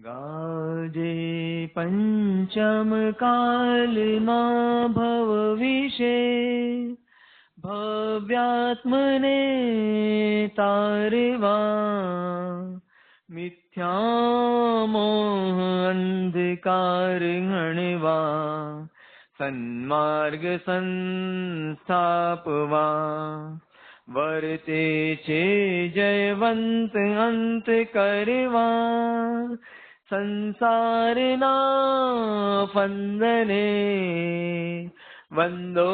गाजे पंचम काल मा भव विषे भव्यात्मने तारवा मिथ्या मोह अंधकार गणवा सन्मार्ग संस्थापवा वर्ते चे जयवंत अंत करवा संसारना फंदने वंदो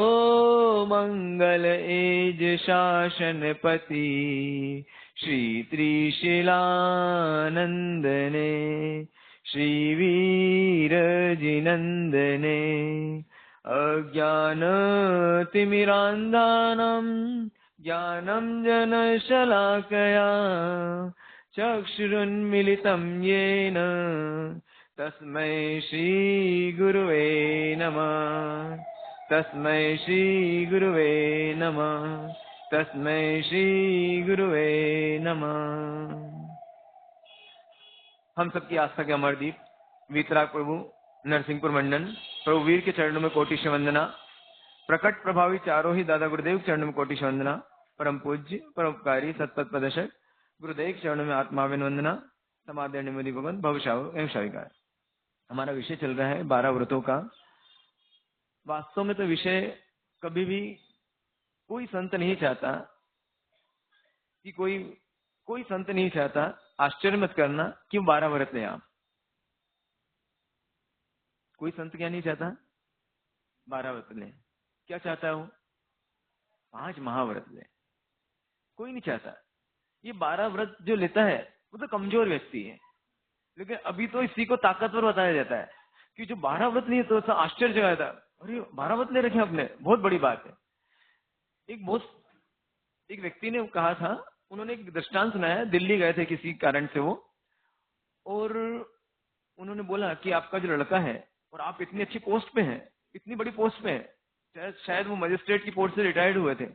मंगल एज शासनपति श्री त्रिशिलानंदने श्री वीरजिनंदने अज्ञानतिमिरान्धानां ज्ञानं जनशलाकया चक्षुरुन्मिलितं येन तस्मै श्रीगुरुवे नमः। तस्मै श्रीगुरुवे नमः। तस्मै श्रीगुरुवे नमः। हम सबकी आस्था के अमरदीप वीतराग प्रभु नरसिंहपुर मंडन प्रभु वीर के चरणों में कोटि से वंदना। प्रकट प्रभावी चारों ही दादा गुरुदेव के चरणों में कोटि से वंदना। परम पूज्य परोपकारी सतपथ प्रदर्शक गुरुदेव के चरणों में आत्माविन वंदना। समादरणीय मोदी भगवंत भवशाव एवं शाविकार। हमारा विषय चल रहा है 12 व्रतों का। वास्तव में तो विषय कभी भी कोई संत नहीं चाहता कि कोई संत नहीं चाहता, आश्चर्य मत करना कि 12 व्रत ले आप। कोई संत क्या नहीं चाहता? 12 व्रत ले। क्या चाहता है वो? 5 महाव्रत ले। कोई नहीं चाहता। ये 12 व्रत जो लेता है वो तो कमजोर व्यक्ति है, लेकिन अभी तो इसी को ताकतवर बताया जाता है कि जो 12 व्रत नहीं तो आश्चर्य जगाया था, अरे 12 व्रत ले रखे आपने, बहुत बड़ी बात है। एक व्यक्ति ने कहा था, उन्होंने एक दृष्टांत सुनाया। दिल्ली गए थे किसी कारण से वो, और उन्होंने बोला कि आपका जो लड़का है और आप इतनी अच्छी पोस्ट पे हैं, इतनी बड़ी पोस्ट पे हैं, शायद वो मजिस्ट्रेट की पोस्ट से रिटायर्ड हुए थे,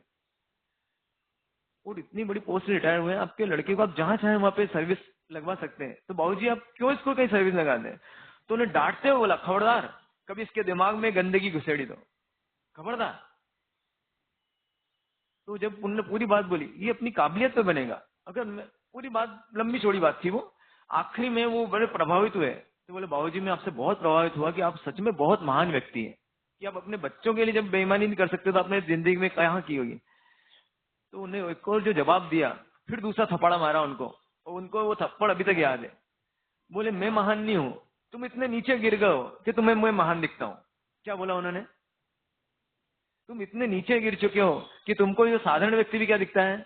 और इतनी बड़ी पोस्ट से रिटायर हुए हैं, आपके लड़के को आप जहां चाहें वहां पे सर्विस लगवा सकते हैं, तो बाबूजी आप क्यों इसको कहीं सर्विस लगा दें? तो उन्हें डांटते हुए बोला, खबरदार कभी इसके दिमाग में गंदगी घुसेड़ी तो खबरदार। तो जब उन्होंने पूरी बात बोली, ये अपनी काबिलियत पे बनेगा, अगर पूरी बात लंबी चौड़ी बात थी वो, आखिरी में वो बड़े प्रभावित हुए। तो बोले, बाबूजी मैं आपसे बहुत प्रभावित हुआ कि आप सच में बहुत महान व्यक्ति हैं, कि आप अपने बच्चों के लिए जब बेईमानी नहीं कर सकते तो आपने जिंदगी में कहाँ की होगी। तो उन्हें एक और जो जवाब दिया, फिर दूसरा थप्पड़ा मारा उनको, और उनको वो थप्पड़ अभी तक याद है। बोले, मैं महान नहीं हूं, तुम इतने नीचे गिर गए हो कि तुम्हें मैं महान दिखता हूं। क्या बोला उन्होंने? तुम इतने नीचे गिर चुके हो कि तुमको ये साधारण व्यक्ति भी क्या दिखता है?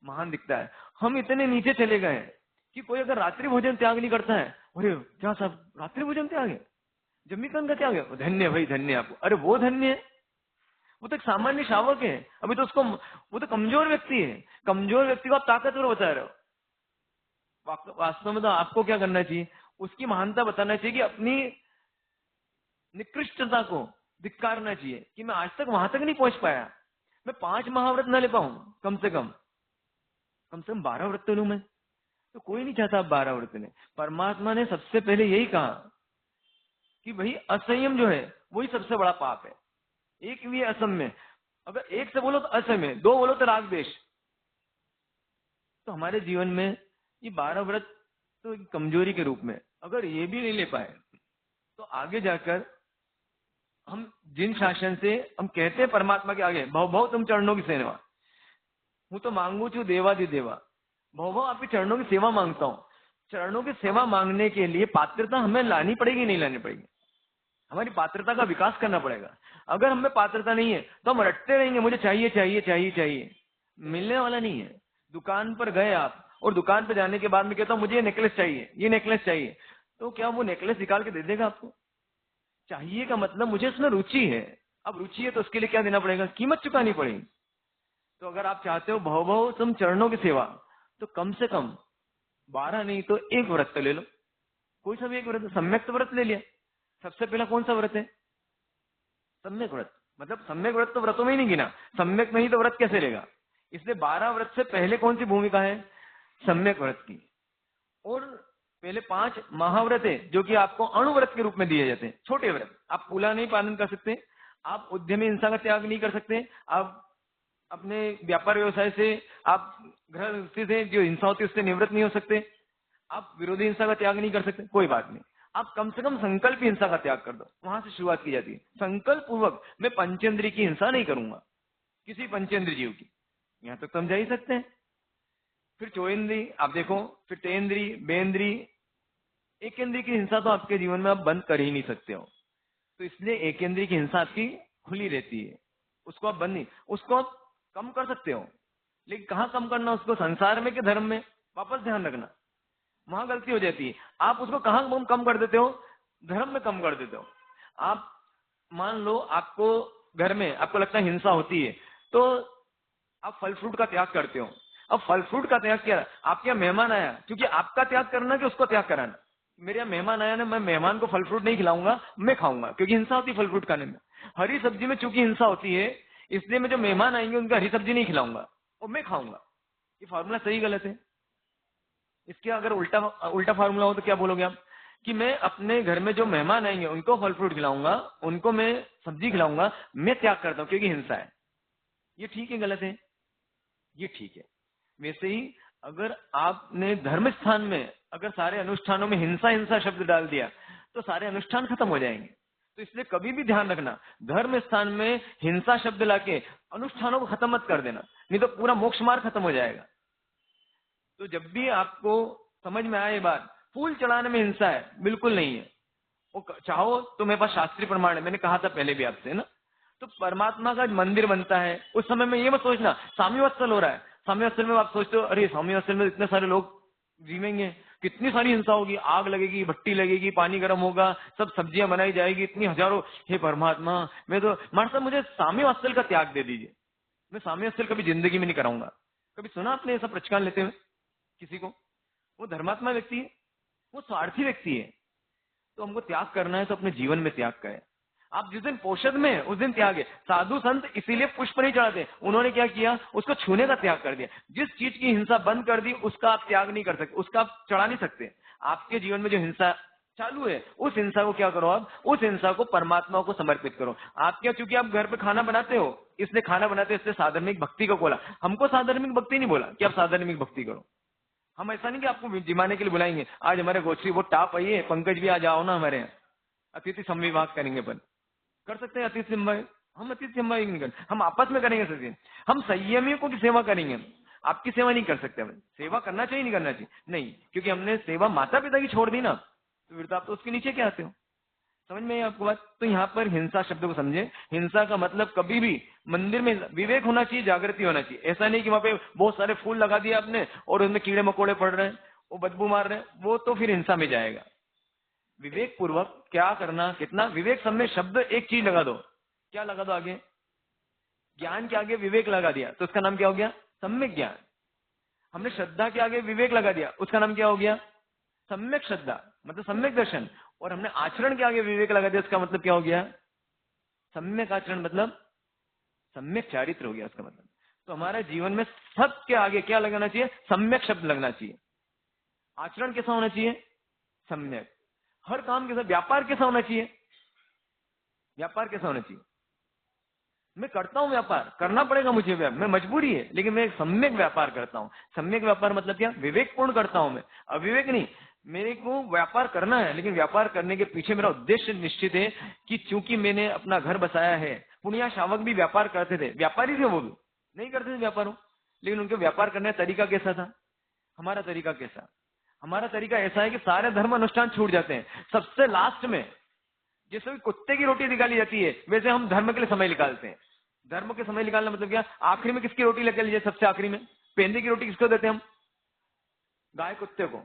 महान दिखता है। हम इतने नीचे चले गए कि कोई अगर रात्रि भोजन त्याग नहीं करता है, अरे क्या साहब रात्रि भोजन त्याग है, जमीकन का त्याग है, धन्य भाई धन्य आपको। अरे वो धन्य है, वो तो एक सामान्य शावक है, अभी तो उसको, वो तो कमजोर व्यक्ति है। कमजोर व्यक्ति को आप ताकतवर बता रहे हो। वास्तव में तो आपको क्या करना चाहिए? उसकी महानता बताना चाहिए कि अपनी निकृष्टता को धिक्कारना चाहिए कि मैं आज तक वहां तक नहीं पहुंच पाया, मैं 5 महाव्रत न ले पाऊं, कम से कम 12 व्रत तो लूं मैं। तो कोई नहीं चाहता आप 12 व्रत लें। परमात्मा ने सबसे पहले यही कहा कि भाई असंयम जो है वही सबसे बड़ा पाप है। एक भी असमय, अगर एक से बोलो तो असमय, 2 बोलो तो राग द्वेष। तो हमारे जीवन में ये 12 व्रत तो कमजोरी के रूप में, अगर ये भी नहीं ले पाए तो आगे जाकर हम जिन शासन से हम कहते हैं परमात्मा के आगे, भव भव तुम चरणों की सेवा, हूं तो मांगू छू देवादि देवा, भव भव आपके चरणों की सेवा मांगता हूं। चरणों की सेवा मांगने के लिए पात्रता हमें लानी पड़ेगी, नहीं लानी पड़ेगी? हमारी पात्रता का विकास करना पड़ेगा। अगर हमें पात्रता नहीं है तो हम रटते रहेंगे, मुझे चाहिए चाहिए चाहिए चाहिए, मिलने वाला नहीं है। दुकान पर गए आप, और दुकान पर जाने के बाद में कहता हूं मुझे ये नेकलेस चाहिए, ये नेकलेस चाहिए, तो क्या वो नेकलेस निकाल के दे देगा आपको? चाहिए का मतलब मुझे उसमें रुचि है। अब रुचि है तो उसके लिए क्या देना पड़ेगा? कीमत चुकानी पड़ेगी। तो अगर आप चाहते हो भव भव तुम चरणों की सेवा, तो कम से कम 12 नहीं तो 1 व्रत तो ले लो। कोई सा भी एक व्रत, सम्यक व्रत ले लिया। सबसे पहला कौन सा व्रत है? सम्यक व्रत। मतलब सम्यक व्रत तो व्रतों में ही नहीं गिना, सम्यक नहीं तो व्रत कैसे लेगा? इसलिए 12 व्रत से पहले कौन सी भूमिका है? सम्यक व्रत की। और पहले 5 महाव्रत है जो कि आपको अणुव्रत के रूप में दिए जाते हैं, छोटे व्रत। आप पूरा नहीं पालन कर सकते, आप उद्यमी हिंसा का त्याग नहीं कर सकते, आप अपने व्यापार व्यवसाय से, आप गृहस्थी से जो हिंसा होती है उससे निवृत्त नहीं हो सकते, आप विरोधी हिंसा का त्याग नहीं कर सकते, कोई बात नहीं। आप कम से कम संकल्प हिंसा का त्याग कर दो, वहां से शुरुआत की जाती है। संकल्प पूर्वक मैं पंचेंद्रिय की हिंसा नहीं करूंगा, किसी पंचेंद्रिय जीव की, यहां तक समझा ही सकते हैं। फिर चौेंद्री आप देखो, फिर तेंद्री, बेंद्री, एकेंद्री की हिंसा तो आपके जीवन में आप बंद कर ही नहीं सकते हो, तो इसलिए एकेंद्री की हिंसा आपकी खुली रहती है, उसको आप बंद नहीं, उसको आप कम कर सकते हो, लेकिन कहाँ कम करना उसको, संसार में कि धर्म में, वापस ध्यान रखना, वहां गलती हो जाती है। आप उसको कहाँ कम कर देते हो, धर्म में कम कर देते हो। आप मान लो आपको घर में आपको लगता है हिंसा होती है, तो आप फल फ्रूट का त्याग करते हो। अब फल फ्रूट का त्याग किया, आपके यहाँ मेहमान आया, क्योंकि आपका त्याग करना कि उसको त्याग कराना, मेरे यहाँ मेहमान आया ना, मैं मेहमान को फल फ्रूट नहीं खिलाऊंगा, मैं खाऊंगा, क्योंकि हिंसा होती है फल फ्रूट खाने में। हरी सब्जी में चूंकि हिंसा होती है, इसलिए मैं जो मेहमान आएंगे उनको हरी सब्जी नहीं खिलाऊंगा और मैं खाऊंगा। ये फॉर्मूला सही गलत है? इसके अगर उल्टा उल्टा फार्मूला हो तो क्या बोलोगे आप, कि मैं अपने घर में जो मेहमान आएंगे उनको फल फ्रूट खिलाऊंगा, उनको मैं सब्जी खिलाऊंगा, मैं त्याग करता हूं क्योंकि हिंसा है। ये ठीक है गलत है? ये ठीक है। वैसे ही अगर आपने धर्म स्थान में अगर सारे अनुष्ठानों में हिंसा हिंसा शब्द डाल दिया तो सारे अनुष्ठान खत्म हो जाएंगे। तो इसलिए कभी भी ध्यान रखना, धर्म स्थान में हिंसा शब्द लाके अनुष्ठानों को खत्म मत कर देना, नहीं तो पूरा मोक्ष मार्ग खत्म हो जाएगा। तो जब भी आपको समझ में आए बात, फूल चढ़ाने में हिंसा है, बिल्कुल नहीं है। वो चाहो तो मेरे पास शास्त्रीय प्रमाण है, मैंने कहा था पहले भी आपसे ना। तो परमात्मा का मंदिर बनता है, उस समय में ये मत सोचना स्वामी वत्सल हो रहा है। स्वामी वत्सल में आप सोचते हो अरे स्वामी वत्सल में इतने सारे लोग जीवेंगे, कितनी सारी हिंसा होगी, आग लगेगी, भट्टी लगेगी, पानी गर्म होगा, सब सब्जियां बनाई जाएगी, इतनी हजारों। हे परमात्मा, मैं तो महाराज साहब मुझे स्वामी वत्सल का त्याग दे दीजिए, मैं स्वामी वत्सल कभी जिंदगी में नहीं कराऊंगा। कभी सुना आपने ऐसा प्रचकान लेते हुए किसी को? वो धर्मात्मा व्यक्ति है, वो स्वार्थी व्यक्ति है। तो हमको त्याग करना है तो अपने जीवन में त्याग करें। आप जिस दिन पोषद में उस दिन त्याग है। साधु संत इसीलिए पुष्प नहीं चढ़ाते, उन्होंने क्या किया, उसको छूने का त्याग कर दिया। जिस चीज की हिंसा बंद कर दी उसका आप त्याग नहीं कर सकते, उसका आप चढ़ा नहीं सकते। आपके जीवन में जो हिंसा चालू है उस हिंसा को क्या करो, आप उस हिंसा को परमात्मा को समर्पित करो। आप क्या, चूंकि आप घर पे खाना बनाते हो इसलिए खाना बनाते इसलिए साधर्मिक भक्ति को बोला, हमको साधर्मिक भक्ति नहीं बोला कि आप साधर्मिक भक्ति करो। हम ऐसा नहीं कि आपको जिमाने के लिए बुलाएंगे, आज हमारे गोश्री वो टाप आइए, पंकज भी आ जाओ ना हमारे यहाँ, अतिथि संविभाग करेंगे। पर कर सकते हैं अतिथि संभाग, हम अतिथि संभाग नहीं कर, हम आपस में करेंगे सचिन, हम संयमियों को की सेवा करेंगे, आपकी सेवा नहीं कर सकते। हमें सेवा करना चाहिए नहीं करना चाहिए नहीं, क्योंकि हमने सेवा माता पिता की छोड़ दी ना, तो फिर तो आप तो उसके नीचे क्या आते हो। समझ में आपको बात? तो यहाँ पर हिंसा शब्द को समझे। हिंसा का मतलब कभी भी मंदिर में विवेक होना चाहिए, जागृति होना चाहिए। ऐसा नहीं कि वहां पे बहुत सारे फूल लगा दिए आपने और उसमें कीड़े मकोड़े पड़ रहे हैं, वो बदबू मार रहे हैं, वो तो फिर हिंसा में जाएगा। विवेक पूर्वक क्या करना, कितना विवेक, सब में शब्द एक चीज लगा दो, क्या लगा दो आगे, ज्ञान के आगे विवेक लगा दिया तो उसका नाम क्या हो गया, सम्यक ज्ञान। हमने श्रद्धा के आगे विवेक लगा दिया, उसका नाम क्या हो गया, सम्यक श्रद्धा, मतलब सम्यक दर्शन। और हमने आचरण के आगे विवेक लगा दिया, उसका मतलब क्या हो गया, सम्यक आचरण, मतलब सम्यक चारित्र हो गया उसका मतलब। तो हमारे जीवन में सब के आगे क्या लगाना चाहिए, सम्यक शब्द लगना चाहिए। आचरण कैसा होना चाहिए, सम्यक। हर काम कैसा, व्यापार कैसा होना चाहिए, व्यापार कैसा होना चाहिए, मैं करता हूं व्यापार, करना पड़ेगा मुझे व्यापार, मैं मजबूरी है, लेकिन मैं सम्यक व्यापार करता हूं। सम्यक व्यापार मतलब क्या, विवेकपूर्ण करता हूं मैं, अविवेक नहीं। मेरे को व्यापार करना है, लेकिन व्यापार करने के पीछे मेरा उद्देश्य निश्चित है कि चूंकि मैंने अपना घर बसाया है। पुण्या शावक भी व्यापार करते थे, व्यापारी थे, वो भी नहीं करते थे व्यापारों, लेकिन उनके व्यापार करने का तरीका कैसा था, हमारा तरीका कैसा, हमारा तरीका ऐसा है कि सारे धर्म अनुष्ठान छूट जाते हैं, सबसे लास्ट में जैसे कुत्ते की रोटी निकाली जाती है वैसे हम धर्म के लिए समय निकालते हैं। धर्म के समय निकालना मतलब क्या, आखिरी में किसकी रोटी निकाली जाए, सबसे आखिरी में पेंदे की रोटी किसको देते हैं हम, गाय कुत्ते को।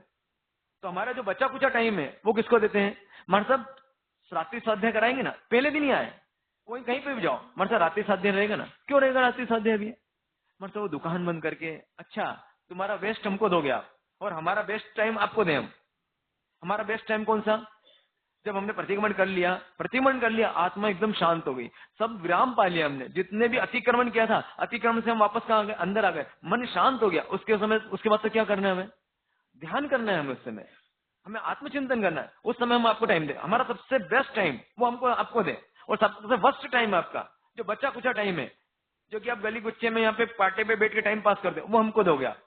तो हमारा जो बचा कुचा टाइम है वो किसको देते हैं, हमारे सब रात्रि स्वाध्याय कराएंगे ना, पहले दिन ही आए, कोई कहीं पे भी जाओ हमारे साथ रात्रि स्वाध्याय रहेगा ना, क्यों रहेगा रात्रि स्वाध्याय भी, हमारे साथ वो दुकान बंद करके, अच्छा तुम्हारा बेस्ट हमको दोगे आप और हमारा बेस्ट टाइम आपको दें हम। हमारा बेस्ट टाइम कौन सा, जब हमने प्रतिक्रमण कर लिया, आत्मा एकदम शांत हो गई, सब विराम पा लिया हमने, जितने भी अतिक्रमण किया था, अतिक्रमण से हम वापस कहाँ आ गए, अंदर आ गए, मन शांत हो गया। उसके समय, उसके बाद तो क्या करना है, हमें ध्यान करना है हमें उस समय। हमें आत्मचिंतन करना है, उस समय हम आपको टाइम दे, हमारा सबसे बेस्ट टाइम वो हमको आपको दे, और सबसे वर्स्ट टाइम है आपका जो बच्चा कुचा टाइम है, जो कि आप गली गुच्चे में यहाँ पे पाटे पे बैठ के टाइम पास कर दे, वो हमको दोगे आप।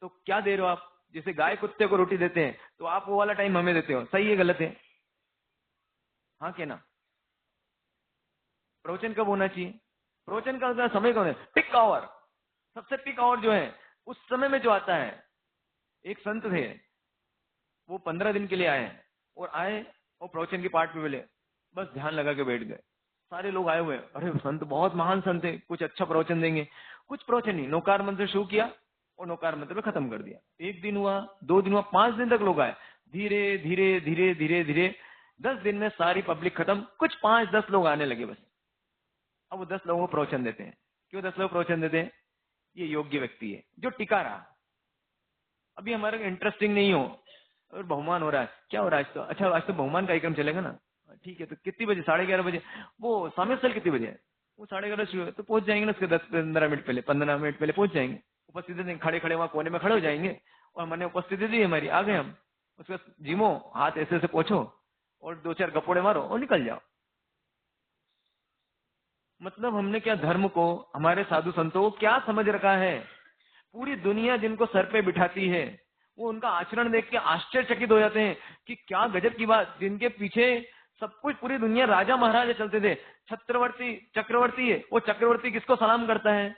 तो क्या दे रहे हो आप? जैसे गाय कुत्ते को रोटी देते हैं तो आप वो वाला टाइम हमें देते हो, सही है गलत है? हाँ क्या ना? प्रवचन कब होना चाहिए? प्रवचन का समय कौन है? पिक आवर, सबसे पिक आवर जो है उस समय में जो आता है। एक संत थे, वो 15 दिन के लिए आए और आए और प्रवचन के पाठ में मिले, बस ध्यान लगा के बैठ गए। सारे लोग आए हुए, अरे संत बहुत महान संत है, कुछ अच्छा प्रवचन देंगे। कुछ प्रवचन नहीं, नौकार मंत्र शुरू किया और नौकार मंत्र में खत्म कर दिया। 1 दिन हुआ, 2 दिन हुआ, 5 दिन तक लोग आए। धीरे धीरे धीरे धीरे धीरे 10 दिन में सारी पब्लिक खत्म, कुछ 5-10 लोग आने लगे बस। अब वो 10 लोगों को प्रवचन देते हैं। क्यों 10 लोग प्रवचन देते हैं? ये योग्य व्यक्ति है जो टिका रहा। अभी हमारा इंटरेस्टिंग नहीं हो और बहुमान हो रहा है, क्या हो रहा है आज तो? अच्छा आज तो बहुमान कार्यक्रम चलेगा ना, ठीक है। तो कितनी बजे? 11:30 बजे। वो सामने स्थल कितनी बजे है? वो 11:30 शुरू है, तो पहुंच जाएंगे ना उसके 10-15 मिनट पहले, 15 मिनट पहले पहुंच जाएंगे। उपस्थिति देंगे, खड़े खड़े वहां कोने में खड़े हो जाएंगे और मैंने उपस्थिति दी हमारी, आ गए हम। उसके बाद जिमो, हाथ ऐसे ऐसे पोछो और 2-4 गपोड़े मारो और निकल जाओ। मतलब हमने क्या धर्म को, हमारे साधु संतों को क्या समझ रखा है? पूरी दुनिया जिनको सर पे बिठाती है वो उनका आचरण देख के आश्चर्यचकित हो जाते हैं कि क्या गजब की बात, जिनके पीछे सब कुछ पूरी दुनिया राजा महाराजा चलते थे, छत्रवर्ती चक्रवर्ती है, वो चक्रवर्ती किसको सलाम करता है?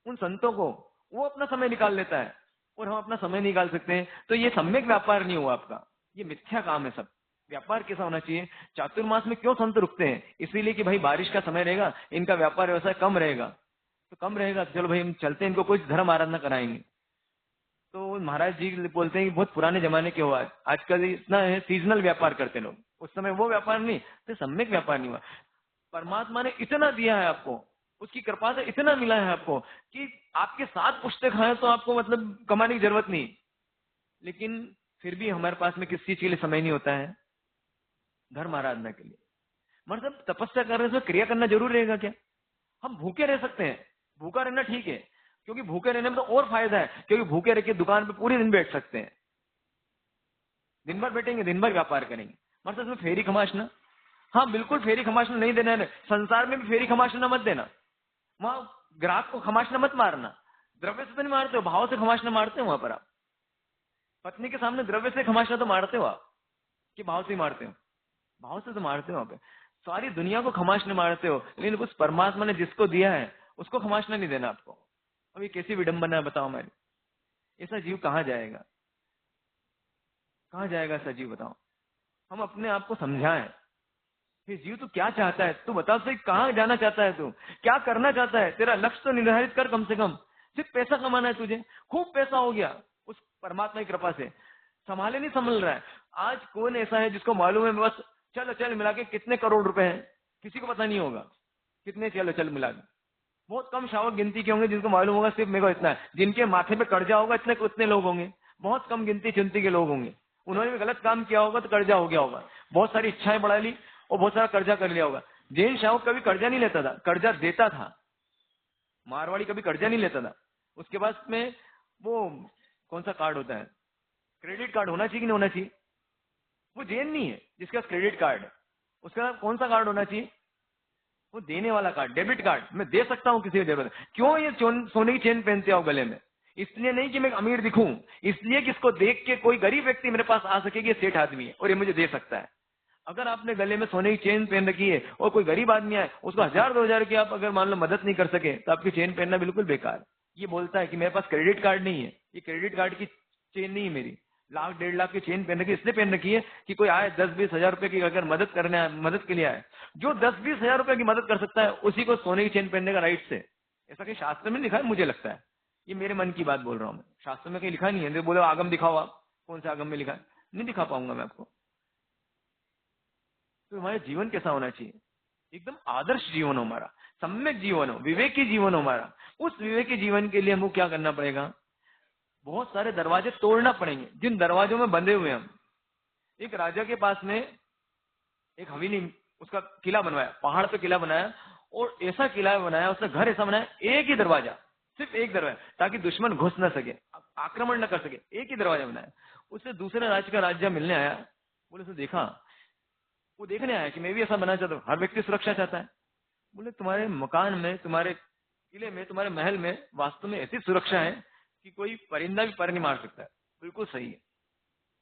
उन संतों को। वो अपना समय निकाल लेता है और हम अपना समय निकाल सकते हैं। तो ये सम्यक व्यापार नहीं हुआ आपका, ये मिथ्या काम है सब। व्यापार कैसा होना चाहिए? चातुर्मास में क्यों संत रुकते हैं? इसीलिए कि भाई बारिश का समय रहेगा, इनका व्यापार व्यवसाय कम रहेगा, तो कम रहेगा, चलो भाई हम चलते हैं, इनको कुछ धर्म आराधना कराएंगे। तो महाराज जी बोलते हैं कि बहुत पुराने जमाने के हुआ, आजकल इतना है सीजनल व्यापार करते लोग, उस समय वो व्यापार नहीं, तो सम्यक व्यापार नहीं हुआ। परमात्मा ने इतना दिया है आपको, उसकी कृपा से इतना मिला है आपको कि आपके 7 पुश्ते खाएं तो आपको मतलब कमाने की जरूरत नहीं। लेकिन फिर भी हमारे पास में किस चीज के लिए समय नहीं होता है? धर्म आराधना के लिए। मतलब तपस्या करने से क्रिया करना जरूर रहेगा क्या? हम भूखे रह सकते हैं, भूखा रहना ठीक है, क्योंकि भूखे रहने में तो और फायदा है, क्योंकि भूखे रह के दुकान पे पूरे दिन बैठ सकते हैं, दिन भर बैठेंगे, दिन भर व्यापार करेंगे। मतलब इसमें फेरी खमाशना, हाँ बिल्कुल फेरी खमाशना नहीं देना है। संसार में भी फेरी खमाशना मत देना, वहां ग्राहक को खमाशना मत मारना। द्रव्य से तो नहीं मारते हो, भाव से खमाशना मारते हो वहां पर आप। पत्नी के सामने द्रव्य से खमाशना तो मारते हो आप, कि भाव से ही मारते हो? भाव से तो मारते हो वहां पे, सारी दुनिया को खमाशने मारते हो, लेकिन उस परमात्मा ने जिसको दिया है उसको खमाशना नहीं देना आपको। अब ये कैसी विडंबना है बताओ हमारी? ऐसा जीव कहाँ जाएगा? कहाँ जाएगा ऐसा जीव बताओ? हम अपने आप को समझाएं, ये जीव तू क्या चाहता है? तू बता सही, कहाँ जाना चाहता है? तू क्या करना चाहता है? तेरा लक्ष्य तो निर्धारित कर कम से कम। सिर्फ पैसा कमाना है तुझे, खूब पैसा हो गया, उस परमात्मा की कृपा से संभाले नहीं संभल रहा है। आज कौन ऐसा है जिसको मालूम है बस चल चल मिला के कितने करोड़ रुपए हैं? किसी को पता नहीं होगा कितने चलो चल मिला के। बहुत कम शावक गिनती के होंगे जिनको मालूम होगा सिर्फ मेरे को इतना है। जिनके माथे पे कर्जा होगा इतने उतने लोग होंगे, बहुत कम गिनती चुनती के लोग होंगे। उन्होंने भी गलत काम किया होगा तो कर्जा हो गया होगा, बहुत सारी इच्छाएं बढ़ा ली और बहुत सारा कर्जा कर लिया होगा। जैन शावक कभी कर्जा नहीं लेता था, कर्जा देता था। मारवाड़ी कभी कर्जा नहीं लेता था। उसके बाद में वो कौन सा कार्ड होता है, क्रेडिट कार्ड होना चाहिए कि नहीं होना चाहिए? वो जैन नहीं है जिसके पास क्रेडिट कार्ड है, उसका कौन सा कार्ड होना चाहिए? वो देने वाला कार्ड, डेबिट कार्ड। मैं दे सकता हूँ किसी को जरूरत है। क्यों ये सोने की चेन पहनते हो गले में? इसलिए नहीं कि मैं अमीर दिखूं, इसलिए कि इसको देख के कोई गरीब व्यक्ति मेरे पास आ सके कि ये सेठ आदमी है और ये मुझे दे सकता है। अगर आपने गले में सोने की चेन पहन रखी है और कोई गरीब आदमी आए उसको 1000-2000 की आप अगर मान लो मदद नहीं कर सके तो आपकी चेन पहनना बिल्कुल बेकार। ये बोलता है कि मेरे पास क्रेडिट कार्ड नहीं है, ये क्रेडिट कार्ड की चेन नहीं है मेरी, 1,00,000-1.5 लाख की चेन पहन रखी इसलिए पहन रखी है कि कोई आए 10-20 हजार रुपए की अगर मदद करने आए, मदद के लिए आए, जो 10-20 हजार रुपए की मदद कर सकता है उसी को सोने की चेन पहनने का राइट से। ऐसा कहीं शास्त्र में लिखा है? मुझे लगता है ये मेरे मन की बात बोल रहा हूँ मैं, शास्त्र में कहीं लिखा नहीं है। बोलो आगम दिखाओ, आप कौन से आगम में लिखा है? नहीं दिखा पाऊंगा मैं आपको। तो हमारा जीवन कैसा होना चाहिए? एकदम आदर्श जीवन हो हमारा, सम्यक जीवन हो, विवेकी जीवन हो हमारा। उस विवेकी जीवन के लिए हमको क्या करना पड़ेगा? बहुत सारे दरवाजे तोड़ना पड़ेंगे जिन दरवाजों में बंधे हुए हम। एक राजा के पास में एक हवेली, उसका किला बनवाया, पहाड़ पे किला बनाया और ऐसा किला बनाया, उसने घर ऐसा बनाया, एक ही दरवाजा, सिर्फ एक दरवाजा, ताकि दुश्मन घुस न सके, आक्रमण न कर सके। एक ही दरवाजा बनाया। उससे दूसरे राज्य का राज्य मिलने आया, बोले उसने देखा, वो देखने आया कि मैं भी ऐसा बनना चाहता हूँ। हर व्यक्ति सुरक्षा चाहता है। बोले तुम्हारे मकान में, तुम्हारे किले में, तुम्हारे महल में वास्तव में ऐसी सुरक्षा है कि कोई परिंदा भी पर नहीं मार सकता है, बिल्कुल सही है।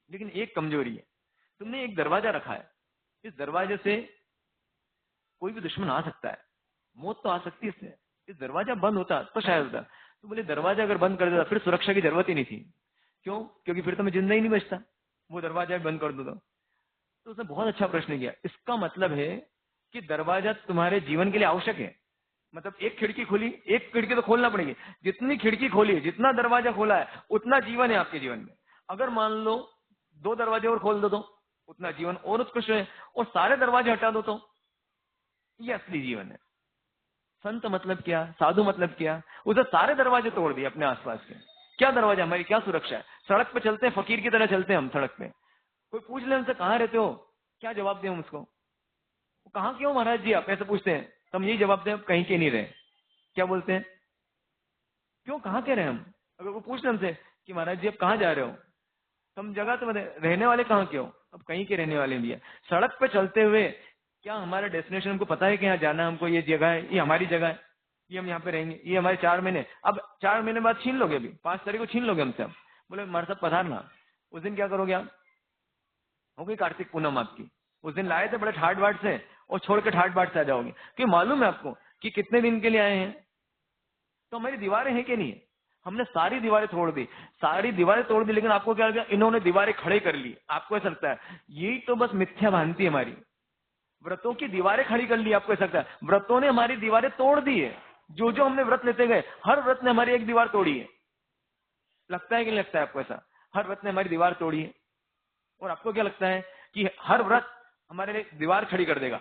लेकिन एक कमजोरी है, तुमने एक दरवाजा रखा है, इस दरवाजे से कोई भी दुश्मन आ सकता है, मौत तो आ सकती है इससे। इस दरवाजा बंद होता तो शायद होता। तो बोले दरवाजा अगर बंद कर देता फिर सुरक्षा की जरूरत ही नहीं थी। क्यों? क्योंकि फिर तो मैं जिंदा ही नहीं बचता, वो दरवाजा बंद कर दो तो उसने बहुत अच्छा प्रश्न किया। इसका मतलब है कि दरवाजा तुम्हारे जीवन के लिए आवश्यक है। मतलब एक खिड़की खोली, एक खिड़की तो खोलना पड़ेगी। जितनी खिड़की खोली, जितना दरवाजा खोला है, उतना जीवन है आपके जीवन में। अगर मान लो 2 दरवाजे और खोल दो तो उतना जीवन और उत्कृष्ट है, और सारे दरवाजे हटा दो तो ये असली जीवन है। संत मतलब क्या, साधु मतलब क्या? उसे सारे दरवाजे तोड़ दिए अपने आसपास के। क्या दरवाजा, हमारी क्या सुरक्षा है? सड़क पे चलते हैं, फकीर की तरह चलते हैं हम सड़क पे। कोई पूछ ले हमसे कहाँ रहते हो, क्या जवाब दें हम उसको? वो कहाँ क्यों महाराज जी आप ऐसे पूछते हैं? तो हम यही जवाब दें, हम कहीं के नहीं रहे। क्या बोलते हैं? क्यों, कहाँ के रहे हम? अगर वो पूछ ले हमसे कि महाराज जी आप कहाँ जा रहे हो, तो हम जगह तो रहने वाले कहाँ के हो? अब कहीं के रहने वाले भी है। सड़क पे चलते हुए क्या हमारा डेस्टिनेशन हमको पता है कि यहाँ जाना है हमको, ये जगह है, ये हमारी जगह है, ये हम यहाँ पे रहेंगे, ये हमारे 4 महीने। अब 4 महीने बाद छीन लोगे, अभी 5 तारीख को छीन लोगे हमसे। अब बोले हमारे साथ पधारना, उस दिन क्या करोगे आप? हो गई कार्तिक पूनम आपकी। उस दिन लाए थे बड़े ठाट बाट से और छोड़ के ठाट बाट से आ जाओगे। क्योंकि मालूम है आपको कि कितने दिन के लिए आए हैं। तो हमारी दीवारें हैं कि नहीं है? हमने सारी दीवारें तोड़ दी, सारी दीवारें तोड़ दी, लेकिन आपको क्या लगा? इन्होंने दीवारें खड़े कर ली। आपको ऐसा लगता है यही तो बस मिथ्या भांति हमारी, व्रतों की दीवारें खड़ी कर ली। आपको ऐसा लगता है व्रतों ने हमारी दीवारें तोड़ दी है। जो जो हमने व्रत लेते गए, हर व्रत ने हमारी एक दीवार तोड़ी है। लगता है कि नहीं लगता है आपको ऐसा? हर व्रत ने हमारी दीवार तोड़ी है। और आपको क्या लगता है कि हर व्रत हमारे लिए दीवार खड़ी कर देगा?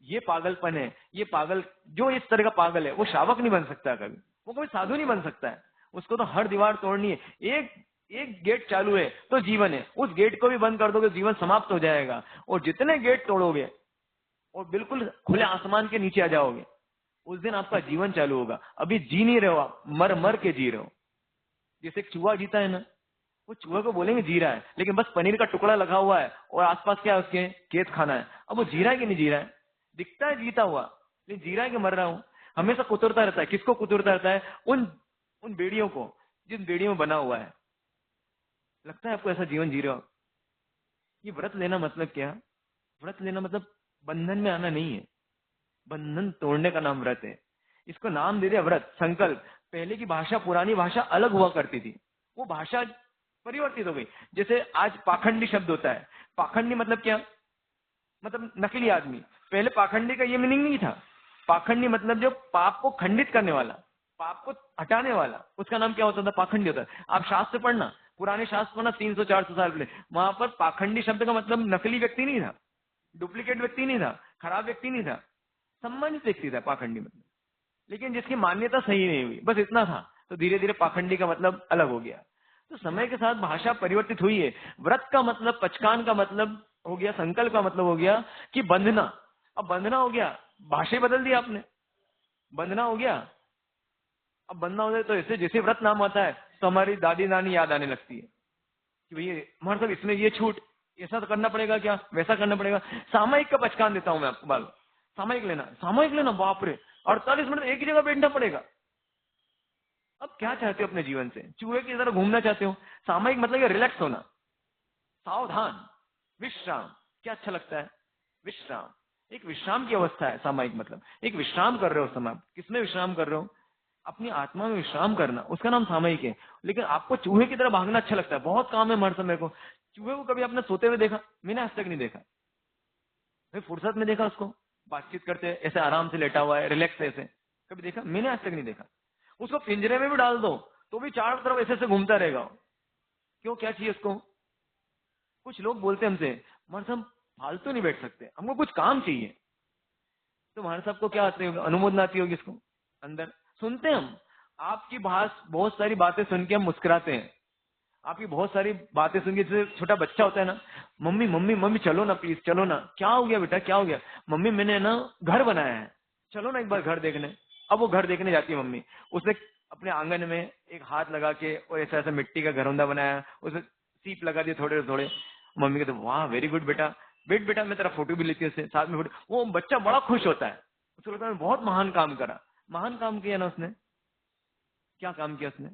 ये पागलपन है। ये पागल, जो इस तरह का पागल है वो श्रावक नहीं बन सकता, कभी वो कभी साधु नहीं बन सकता है। उसको तो हर दीवार तोड़नी है। एक एक गेट चालू है तो जीवन है, उस गेट को भी बंद कर दोगे जीवन समाप्त हो जाएगा। और जितने गेट तोड़ोगे और बिल्कुल खुले आसमान के नीचे आ जाओगे, उस दिन आपका जीवन चालू होगा। अभी जी नहीं रहे हो आप, मर मर के जी रहे हो। जैसे एक चूहा जीता है ना, वो चूहे को बोलेंगे जी रहा है, लेकिन बस पनीर का टुकड़ा लगा हुआ है और आसपास क्या है उसके, खेत खाना है। अब वो जी रहा है कि नहीं जी रहा है? दिखता है जीता हुआ, लेकिन जी रहा है कि मर रहा हूं? हमेशा कुतरता रहता है। किसको कुतरता रहता है? उन उन बेड़ियों को, जिन बेड़ियों में बना हुआ है। लगता है आपको ऐसा जीवन जी रहे हो? ये व्रत लेना मतलब क्या? व्रत लेना मतलब बंधन में आना नहीं है, बंधन तोड़ने का नाम व्रत है। इसको नाम दे दिया व्रत, संकल्प। पहले की भाषा, पुरानी भाषा अलग हुआ करती थी, वो भाषा परिवर्तित हो गई। जैसे आज पाखंडी शब्द होता है। पाखंडी मतलब क्या? मतलब नकली आदमी। पहले पाखंडी का ये मीनिंग नहीं था। पाखंडी मतलब जो पाप को खंडित करने वाला, पाप को हटाने वाला, उसका नाम क्या होता था? पाखंडी होता है। आप शास्त्र पढ़ना, पुराने शास्त्र पढ़ना 300-400 साल पहले, वहां पर पाखंडी शब्द का मतलब नकली व्यक्ति नहीं था, डुप्लीकेट व्यक्ति नहीं था, खराब व्यक्ति नहीं था, सम्मानित व्यक्ति था पाखंडी मतलब। लेकिन जिसकी मान्यता सही नहीं हुई, बस इतना था। तो धीरे धीरे पाखंडी का मतलब अलग हो गया। तो समय के साथ भाषा परिवर्तित हुई है। व्रत का मतलब, पचकान का मतलब हो गया, संकल्प का मतलब हो गया कि बंधना। अब बंधना हो गया, भाषा बदल दी आपने, बंधना हो गया। अब बंधना हो जाए तो ऐसे जैसे व्रत नाम आता है तो हमारी दादी नानी याद आने लगती है कि भैया हमारे साहब इसमें ये छूट, ऐसा तो करना पड़ेगा क्या, वैसा करना पड़ेगा। सामयिक का पचकान देता हूं मैं आपको, बाल सामयिक लेना, सामयिक लेना, बाप रे 48 मिनट एक ही जगह बैठना पड़ेगा। अब क्या चाहते हो अपने जीवन से? चूहे की तरह घूमना चाहते हो? सामयिक मतलब रिलैक्स होना, सावधान, विश्राम। क्या अच्छा लगता है? विश्राम। एक विश्राम की अवस्था है सामयिक मतलब। एक विश्राम कर रहे हो समय। किसमें विश्राम कर रहे हो? अपनी आत्मा में विश्राम करना, उसका नाम सामयिक है। लेकिन आपको चूहे की तरह भागना अच्छा लगता है, बहुत काम है मर समय को। चूहे को कभी आपने सोते हुए देखा? मैंने आज तक नहीं देखा। भाई फुर्सत में देखा उसको बातचीत करते ऐसे आराम से लेटा हुआ है, रिलैक्स ऐसे, कभी देखा? मैंने आज तक नहीं देखा। उसको पिंजरे में भी डाल दो तो भी चारों तरफ ऐसे ऐसे घूमता रहेगा। क्यों, क्या चाहिए उसको? कुछ लोग बोलते हैं हमसे, हमारे साहब फालतू नहीं बैठ सकते, हमको कुछ काम चाहिए। तो हमारे साहब को क्या आती होगी, अनुमोदन आती होगी इसको अंदर। सुनते हैं हम आपकी बहुत सारी बातें सुन के हम मुस्कुराते हैं। आपकी बहुत सारी बातें सुन के, जैसे छोटा बच्चा होता है ना, मम्मी मम्मी मम्मी चलो ना प्लीज, चलो ना। क्या हो गया बेटा, क्या हो गया? मम्मी मैंने ना घर बनाया है, चलो ना एक बार घर देखने। अब वो घर देखने जाती है मम्मी। उसने अपने आंगन में एक हाथ लगा के और ऐसा ऐसा मिट्टी का घरौंदा बनाया, उसे सीप लगा दिए थोड़े थोड़े। मम्मी कहते वाह वेरी गुड बेटा, वेट बेटा मैं तेरा फोटो भी लेती हूँ उससे साथ में फोटो। वो बच्चा बड़ा खुश होता है, उसको लगता है बहुत महान काम करा। महान काम किया ना उसने। क्या काम किया उसने?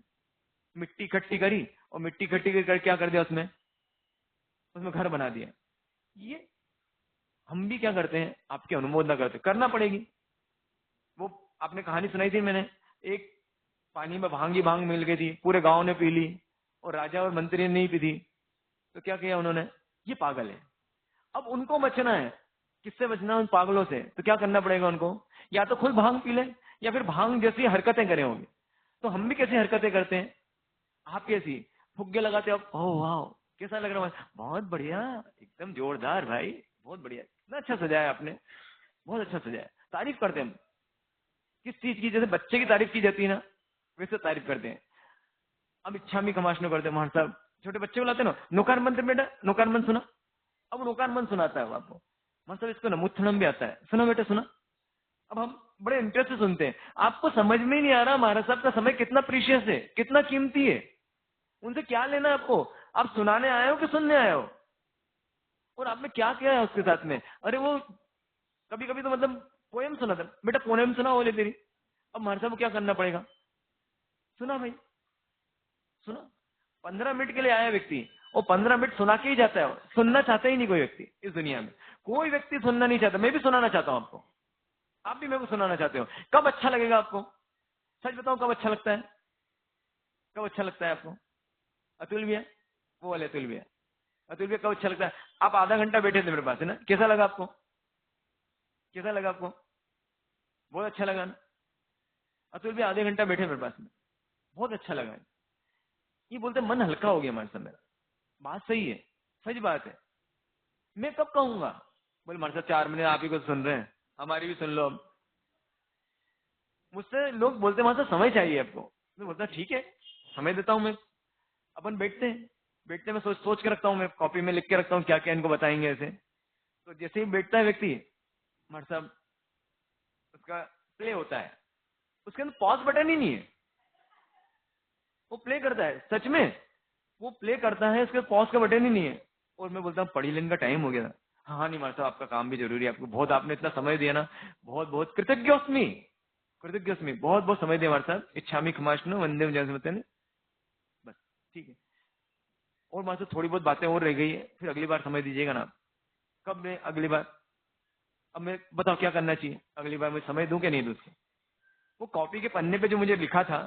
मिट्टी इकट्ठी करी और मिट्टी इकट्ठी कर क्या कर दिया उसमें, उसमें घर बना दिया। ये हम भी क्या करते हैं, आपकी अनुमोदना करते, करना पड़ेगी। वो आपने कहानी सुनाई थी मैंने, एक पानी में भांग ही भांग मिल गई थी, पूरे गांव ने पी ली और राजा और मंत्री ने नहीं पी थी। तो क्या किया उन्होंने, ये पागल है। अब उनको बचना है, किससे बचना है? उन पागलों से। तो क्या करना पड़ेगा उनको, या तो खुद भांग पी ले या फिर भांग जैसी हरकतें करें होंगे। तो हम भी कैसी हरकतें करते हैं, आप कैसी फुग्गे लगाते हो, ओह वाह कैसा लग रहा है, बहुत बढ़िया एकदम जोरदार भाई, बहुत बढ़िया, इतना अच्छा सजाया आपने, बहुत अच्छा सजाया। तारीफ करते हैं हम किस चीज की, जैसे बच्चे की तारीफ की जाती है ना, वैसे तारीफ करते हैं। अब इच्छा में कमाशनो करते हैं महान साहब, छोटे बच्चे बुलाते ना, नौकार मंत्र बेटा, नौकार मंत्र सुना। अब नौकार मंत्र सुनाता है वो आपको, मतलब इसको नमुत्थनम भी आता है, सुना बेटा सुना। अब हम बड़े इंटरेस्ट से सुनते हैं। आपको समझ में ही नहीं आ रहा महाराज साहब का समय कितना प्रीशियस है, कितना कीमती है। उनसे क्या लेना है आपको, आप सुनाने आए हो कि सुनने आए हो, और आपने क्या किया है उसके साथ में। अरे वो कभी कभी तो मतलब पोएम सुना था बेटा, पोएम सुना बोले तेरी। अब महाराज साहब को क्या करना पड़ेगा, सुना भाई सुना। 15 मिनट के लिए आया व्यक्ति, वो 15 मिनट सुना के ही जाता है, सुनना चाहता ही नहीं कोई व्यक्ति इस दुनिया में, कोई व्यक्ति सुनना नहीं चाहता। मैं भी सुनाना चाहता हूं आपको, आप भी मेरे को सुनाना चाहते हो। कब अच्छा लगेगा आपको, सच बताओ कब अच्छा लगता है, कब अच्छा लगता है आपको? अतुल भैया, वो वाले अतुल भैया, अतुल भैया कब अच्छा लगता है? आप आधा घंटा बैठे थे मेरे पास है ना, कैसा लगा आपको, कैसा लगा आपको? बहुत अच्छा लगा ना। अतुल भैया आधे घंटा बैठे मेरे पास में, बहुत अच्छा लगा। ये बोलते मन हल्का हो गया हमारे साथ मेरा। बात सही है, सच बात है। मैं कब कहूंगा, बोले हमारे साथ 4 महीने आप ही को सुन रहे हैं, हमारी भी सुन लो। अब मुझसे लोग बोलते वहां से समय चाहिए आपको, मैं बोलता ठीक है समय देता हूं मैं। अपन बैठते हैं, बैठते मैं सोच के रखता हूँ, मैं कॉपी में लिख के रखता हूँ क्या क्या इनको बताएंगे ऐसे। तो जैसे ही बैठता है व्यक्ति हमारे साहब, उसका प्ले होता है, उसके अंदर पॉज बटन ही नहीं है, वो प्ले करता है सच में, वो प्ले करता है, उसके पॉज का बटन ही नहीं है। और मैं बोलता हूँ पढ़ी लेने का टाइम हो गया था। हाँ नहीं मार साहब आपका काम भी जरूरी है, आपको बहुत, आपने इतना समय दिया ना, बहुत बहुत कृतज्ञोस्मि, कृतज्ञोस्मि, बहुत बहुत समय दिया हमारे साथ। इच्छामी खमाशनो वंदे जनसमते ने, बस ठीक है। और मार साहब थोड़ी बहुत बातें और रह गई है, फिर अगली बार समय दीजिएगा ना। कब मैं अगली बार, अब मैं बताओ क्या करना चाहिए अगली बार, मैं समय दूं कि नहीं दूं उसको? वो कॉपी के पन्ने पे जो मुझे लिखा था,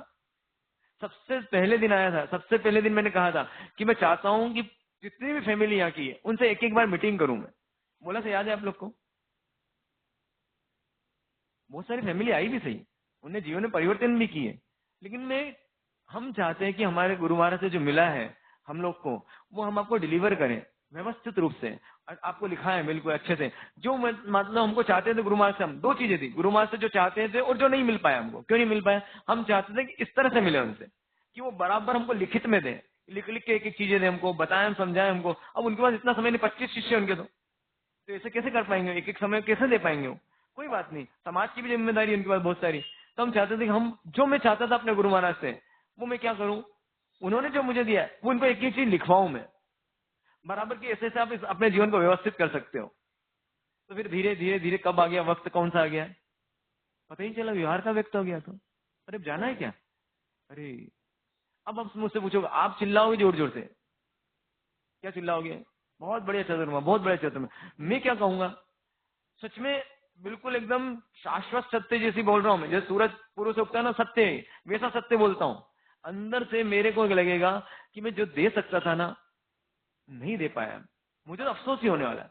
सबसे पहले दिन आया था, सबसे पहले दिन मैंने कहा था कि मैं चाहता हूं कि जितनी भी फैमिली यहाँ की है उनसे एक एक बार मीटिंग करूं मैं। बोला से याद है आप लोग को? बहुत सारी फैमिली आई भी सही, उन्हें जीवन में परिवर्तन भी किए, लेकिन मैं, हम चाहते हैं कि हमारे गुरु महाराज से जो मिला है हम लोग को, वो हम आपको डिलीवर करें व्यवस्थित रूप से। और आपको लिखा है बिल्कुल अच्छे से, जो मतलब हमको चाहते थे गुरु महाराज से। हम दो चीजें थी गुरु महाराज से, जो चाहते थे और जो नहीं मिल पाया हमको। क्यों नहीं मिल पाया? हम चाहते थे कि इस तरह से मिले उनसे कि वो बराबर हमको लिखित में दे, लिख लिख के एक एक चीजें दे हमको, बताएं हम समझाएं हमको। अब उनके पास इतना समय नहीं, 25 शिष्य उनके, तो ऐसे कैसे कर पाएंगे, एक एक समय कैसे दे पाएंगे वो? कोई बात नहीं, समाज की भी जिम्मेदारी उनके पास बहुत सारी। तो हम चाहते थे कि हम, जो मैं चाहता था अपने गुरु महाराज से, वो मैं क्या करूं, उन्होंने जो मुझे दिया वो उनको एक एक चीज लिखवाऊं मैं बराबर की, ऐसे से आप अपने जीवन को व्यवस्थित कर सकते हो। तो फिर धीरे धीरे धीरे कब आ गया वक्त, कौन सा आ गया पता ही नहीं चला, व्यवहार का व्यक्त हो गया। तो अरे जाना है क्या, अरे अब आप मुझसे पूछोगे, आप चिल्लाओगे जोर जोर से, क्या चिल्लाओगे? बहुत बढ़िया चतुर्मा, बहुत बढ़िया चतुर्मा। मैं क्या कहूंगा, सच में बिल्कुल एकदम शाश्वत सत्य जैसी बोल रहा हूं मैं, जैसे सूरज पूर्व से उगता है ना, सत्य है, वैसा सत्य बोलता हूं। अंदर से मेरे को लगेगा कि मैं जो दे सकता था ना, नहीं दे पाया, मुझे तो अफसोस ही होने वाला है।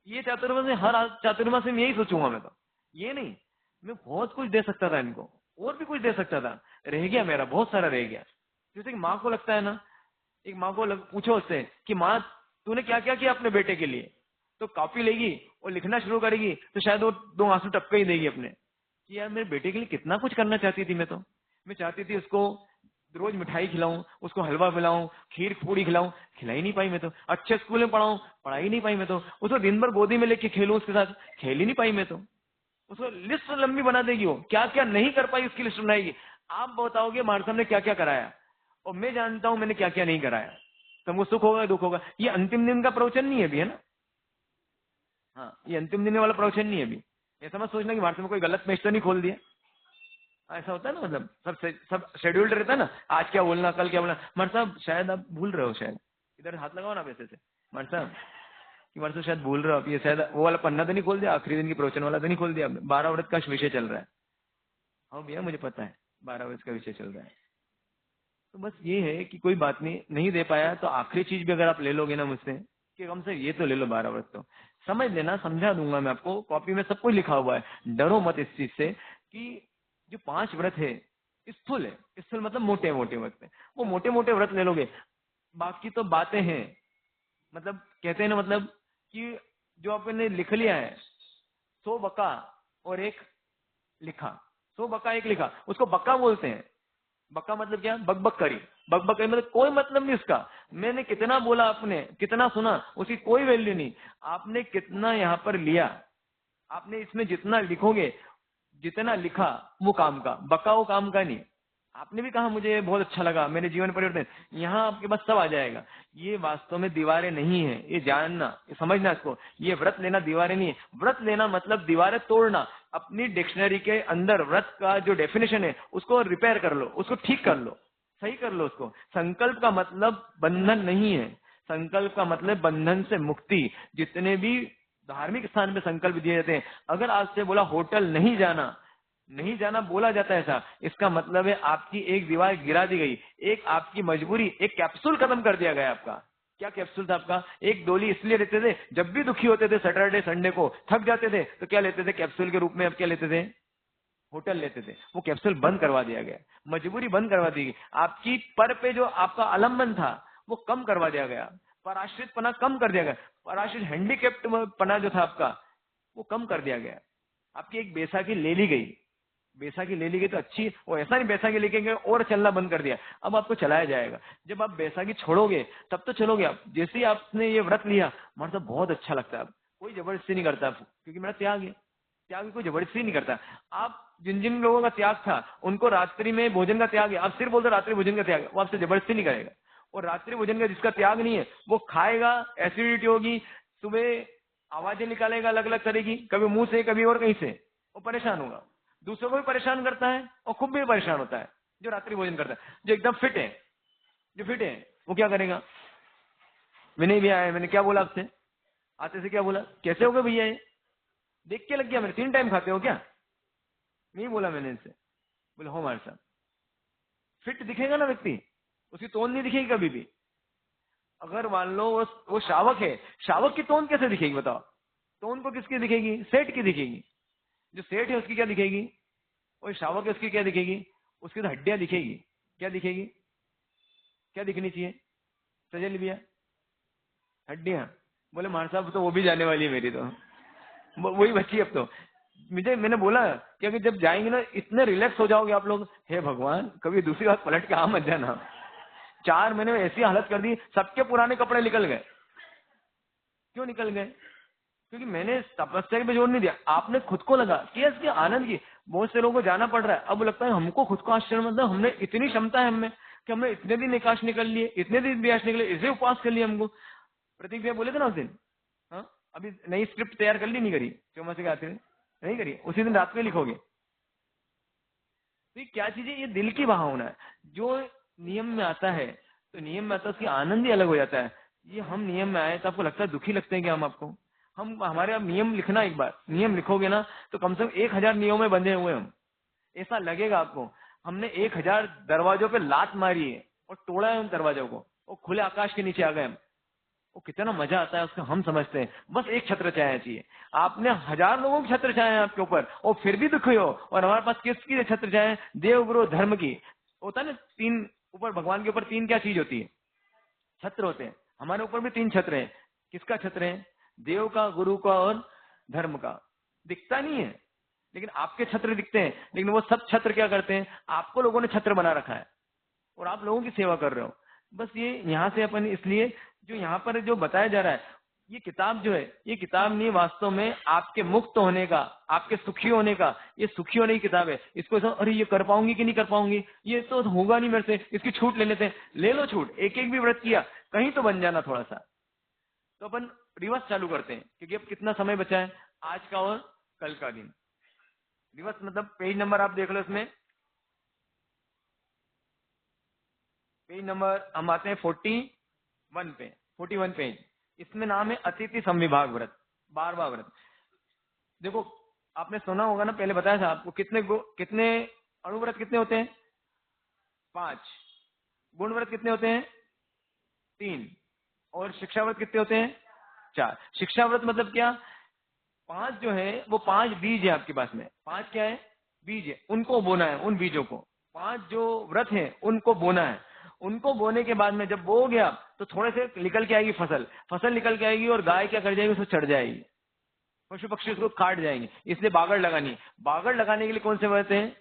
ये चातुर्मा से, हर चातुर्मा से मैं यही सोचूंगा मैं तो, ये नहीं, मैं बहुत कुछ दे सकता था इनको, और भी कुछ दे सकता था, रह गया मेरा, बहुत सारा रह गया। जैसे कि माँ को लगता है ना, एक माँ को पूछो उससे कि माँ तूने क्या क्या किया अपने बेटे के लिए, तो कॉपी लेगी और लिखना शुरू करेगी, तो शायद वो 2 आंसू टपके ही देगी अपने, कि यार मेरे बेटे के लिए कितना कुछ करना चाहती थी मैं तो। मैं चाहती थी उसको रोज मिठाई खिलाऊं, उसको हलवा खिलाऊं, खीर पूड़ी खिलाऊं, खिलाई नहीं पाई मैं तो। अच्छे स्कूल में पढ़ाऊं, पढ़ाई नहीं पाई मैं तो। उसको दिन भर गोदी में लेके खेलूं उसके साथ, खेल ही नहीं पाई मैं तो। उसको लिस्ट लंबी बना देगी, वो क्या क्या नहीं कर पाई उसकी लिस्ट बनाएगी। आप बताओगे मार्सम ने क्या क्या कराया, और मैं जानता हूं मैंने क्या क्या नहीं कराया। तुमको सुख होगा दुख होगा। ये अंतिम दिन का प्रवचन नहीं है अभी, है ना। हाँ, ये अंतिम दिन वाला प्रवचन नहीं है अभी। ऐसा मत सोचना कि भारत में कोई गलत पेज तो नहीं खोल दिया। ऐसा होता है ना, मतलब सब शेड्यूल्ड रहता है ना, आज क्या बोलना कल क्या बोलना। मर साहब शायद आप भूल रहे हो, शायद इधर हाथ लगाओ ना वैसे से मर साहब, कि मर साहब शायद भूल रहे हो आप, ये शायद वो वाला पन्ना तो नहीं खोल दिया, आखिरी दिन की प्रवचन वाला तो नहीं खोल दिया आपने। 12 व्रत का विषय चल रहा है। हाँ भैया मुझे पता है 12 व्रत का विषय चल रहा है। तो बस ये है कि कोई बात नहीं दे पाया तो आखिरी चीज भी अगर आप ले लोगे ना मुझसे कि कम से ये तो ले लो 12 व्रत, तो समझ लेना, समझा दूंगा मैं आपको, कॉपी में सब कुछ लिखा हुआ है। डरो मत इस चीज से कि जो 5 व्रत है स्थूल है, स्थूल मतलब मोटे मोटे व्रत है, वो मोटे मोटे व्रत ले लोगे, बाकी तो बातें हैं। मतलब कहते हैं ना, मतलब कि जो आपने लिख लिया है 100 बका और 1 लिखा, 100 बका 1 लिखा, उसको बक्का बोलते हैं। बक्का मतलब क्या, बकबक करी, बकबक करी मतलब कोई मतलब नहीं उसका। मैंने कितना बोला, आपने कितना सुना, उसकी कोई वैल्यू नहीं। आपने कितना यहाँ पर लिया, आपने इसमें जितना लिखोगे, जितना लिखा वो काम का, बक्का वो काम का नहीं। आपने भी कहा मुझे बहुत अच्छा लगा, मेरे जीवन परिवर्तन, यहाँ आपके पास सब आ जाएगा। ये वास्तव में दीवारें नहीं है, ये जानना, ये समझना इसको। ये व्रत लेना दीवारें नहीं है। व्रत लेना मतलब दीवारें तोड़ना। अपनी डिक्शनरी के अंदर व्रत का जो डेफिनेशन है उसको रिपेयर कर लो, उसको ठीक कर लो, सही कर लो उसको। संकल्प का मतलब बंधन नहीं है, संकल्प का मतलब बंधन से मुक्ति। जितने भी धार्मिक स्थान पे संकल्प दिए जाते हैं, अगर आज से बोला होटल नहीं जाना, नहीं जाना बोला जाता है, ऐसा इसका मतलब है आपकी एक दीवार गिरा दी गई, एक आपकी मजबूरी, एक कैप्सूल खत्म कर दिया गया आपका। क्या कैप्सूल था आपका? एक डोली इसलिए लेते थे, जब भी दुखी होते थे सैटरडे संडे को, थक जाते थे तो क्या लेते थे कैप्सूल के रूप में, अब क्या लेते थे? होटल लेते थे। वो कैप्सूल बंद करवा दिया गया, मजबूरी बंद करवा दी गई। आपकी पर पे जो आपका आलम्बन था वो कम करवा दिया गया, पराश्रित पना कम कर दिया गया, पराश्रित हैंडीकेप्ट पना जो था आपका वो कम कर दिया गया। आपकी एक बैसाखी ले ली गई, बैसाखी ले ली गई तो अच्छी, वो ऐसा नहीं बैसाखी लेके गए और चलना बंद कर दिया, अब आपको चलाया जाएगा। जब आप बैसाखी छोड़ोगे तब तो चलोगे आप। जैसे ही आपने ये व्रत लिया, मतलब बहुत अच्छा लगता है, कोई जबरदस्ती नहीं करता, क्योंकि मेरा त्याग है, त्याग कोई जबरदस्ती नहीं करता। आप जिन जिन लोगों का त्याग था उनको रात्रि में भोजन का त्याग है, आप सिर्फ बोलते रात्रि भोजन का त्याग है, वो आपसे जबरदस्ती नहीं करेगा। और रात्रि भोजन का जिसका त्याग नहीं है वो खाएगा, एसिडिटी होगी, सुबह आवाजें निकालेगा अलग अलग तरह की, कभी मुंह से कभी और कहीं से, वो परेशान होगा, दूसरों को भी परेशान करता है और खुद भी परेशान होता है। जो रात्रि भोजन करता है, जो एकदम फिट है, जो फिट है वो क्या करेगा? मैंने भी आया, मैंने क्या बोला आपसे, आते से क्या बोला, कैसे हो गए भैया ये, देख के लग गया, मैंने 3 टाइम खाते हो क्या, नहीं बोला मैंने इनसे। बोले हो हमारे साथ फिट दिखेगा ना व्यक्ति, उसकी तोन नहीं दिखेगी कभी भी। अगर मान लो वो शावक है, शावक की तोन कैसे दिखेगी बताओ? तोन को किसकी दिखेगी? सेठ की दिखेगी। जो सेठ है उसकी क्या दिखेगी? और शावक है उसकी क्या दिखेगी? उसकी तो हड्डियां दिखेगी। क्या दिखेगी? क्या दिखनी चाहिए सजल भैया? हड्डियां। बोले महाराज साहब तो वो भी जाने वाली है मेरी, तो वही बची अब तो। मैंने बोला कि अगर जब जाएंगे ना इतने रिलैक्स हो जाओगे आप लोग, हे भगवान कभी दूसरी बात पलट के आ मत जाना। 4 महीने में ऐसी हालत कर दी, सबके पुराने कपड़े निकल गए। क्यों निकल गए? क्योंकि मैंने तपस्या पे जोर नहीं दिया, आपने खुद को लगा कि इसके आनंद की। बहुत से लोगों को जाना पड़ रहा है, अब लगता है हमको खुद को आश्चर्य, मतलब हमने इतनी क्षमता है हमें कि हमने इतने दिन एकाश निकल लिए, इतने दिन व्यास निकले, इसे उपवास कर लिए हमको। प्रतीक भैया बोले थे ना उस दिन, हाँ अभी नई स्क्रिप्ट तैयार कर ली, नहीं करी? चौमासे के आते नहीं करी, उसी दिन रात में लिखोगे। तो ये क्या चीज है? ये दिल की भावना है। जो नियम में आता है तो नियम में आता है, उसकी आनंद ही अलग हो जाता है। ये हम नियम में आए तो आपको लगता है दुखी लगते हैं क्या हम आपको? हम हमारे आप नियम लिखना, एक बार नियम लिखोगे ना तो कम से कम 1000 नियमों में बंधे हुए हम, ऐसा लगेगा आपको। हमने 1000 दरवाजों पे लात मारी है और तोड़ा है उन दरवाजों को, और खुले आकाश के नीचे आ गए हम। वो कितना मजा आता है उसका हम समझते हैं। बस एक छत्र छाया चाहिए। आपने 1000 लोगों की छत्र छाया है आपके ऊपर और फिर भी दुखी हो, और हमारे पास किसकी छत्र छाया है? देव गुरु धर्म की। होता है ना 3 ऊपर, भगवान के ऊपर 3 क्या चीज होती है? छत्र होते हैं। हमारे ऊपर भी 3 छत्र है। किसका छत्र है? देव का, गुरु का और धर्म का। दिखता नहीं है लेकिन आपके छत्र दिखते हैं, लेकिन वो सब छत्र क्या करते हैं? आपको लोगों ने छत्र बना रखा है और आप लोगों की सेवा कर रहे हो। बस ये यहाँ से अपन, इसलिए जो यहाँ पर जो बताया जा रहा है, ये किताब जो है, ये किताब नहीं वास्तव में आपके मुक्त होने का, आपके सुखी होने का, ये सुखी होने की किताब है। इसको अरे ये कर पाऊंगी कि नहीं कर पाऊंगी, ये तो होगा नहीं मेरे से, इसकी छूट ले लेते हैं। ले लो छूट, एक एक भी व्रत किया, कहीं तो बन जाना थोड़ा सा। तो अपन रिवर्स चालू करते हैं, क्योंकि अब कितना समय बचा है आज का और कल का दिन। रिवर्स मतलब पेज नंबर आप देख लो, इसमें पेज नंबर हम आते हैं 41 पे, 41 पेज। इसमें नाम है अतिथि संविभाग व्रत, 12वां व्रत। देखो आपने सुना होगा ना, पहले बताया था आपको, कितने अणुव्रत कितने होते हैं? 5। गुण व्रत कितने होते हैं? 3। और शिक्षा व्रत कितने होते हैं? 4। शिक्षा व्रत मतलब क्या? 5 जो है वो 5 बीज है आपके पास में। 5 क्या है? बीज है, उनको बोना है, उन बीजों को। 5 जो व्रत है उनको बोना है। उनको बोने के बाद में जब बो गया तो थोड़े से निकल के आएगी फसल, फसल निकल के आएगी और गाय क्या कर जाएगी, उसको चढ़ जाएगी, पशु पक्षी उसको काट जाएंगे, इसलिए बागड़ लगानी है। बागड़ लगाने के लिए कौन से व्रत हैं?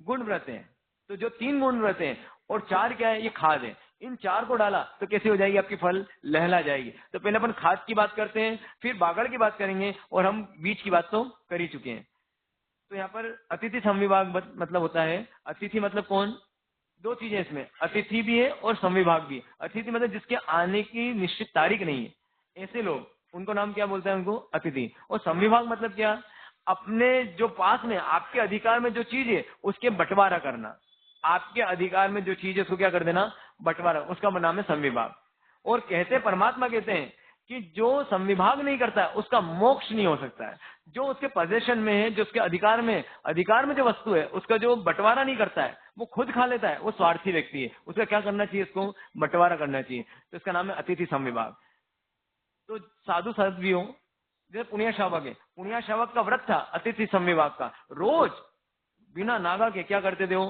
गुण व्रत हैं। तो जो 3 गुण व्रत हैं और 4 क्या है? ये खाद है। इन 4 को डाला तो कैसे हो जाएगी आपकी फल? लहला जाएगी। तो पहले अपन खाद की बात करते हैं, फिर बागड़ की बात करेंगे, और हम बीज की बात तो कर ही चुके हैं। तो यहाँ पर अतिथि संविभाग मतलब होता है, अतिथि मतलब कौन? 2 चीजें इसमें, अतिथि भी है और संविभाग भी है। अतिथि मतलब जिसके आने की निश्चित तारीख नहीं है, ऐसे लोग, उनको नाम क्या बोलते हैं? उनको अतिथि। और संविभाग मतलब क्या? अपने जो पास में आपके अधिकार में जो चीज है उसके बंटवारा करना। आपके अधिकार में जो चीज है उसको क्या कर देना? बंटवारा, उसका नाम है संविभाग। और कहते परमात्मा कहते हैं कि जो संविभाग नहीं करता है उसका मोक्ष नहीं हो सकता है। जो उसके पोजेशन में है, जो उसके अधिकार में जो वस्तु है उसका जो बंटवारा नहीं करता है, वो खुद खा लेता है, वो स्वार्थी व्यक्ति है। उसका क्या करना चाहिए? उसको बंटवारा करना चाहिए। तो इसका नाम है अतिथि संविभाग। तो साधु साध्वियों, जैसे पुण्य शावक है, पुण्य शावक का व्रत था अतिथि संविभाग का। रोज बिना नागा के क्या करते थे वो?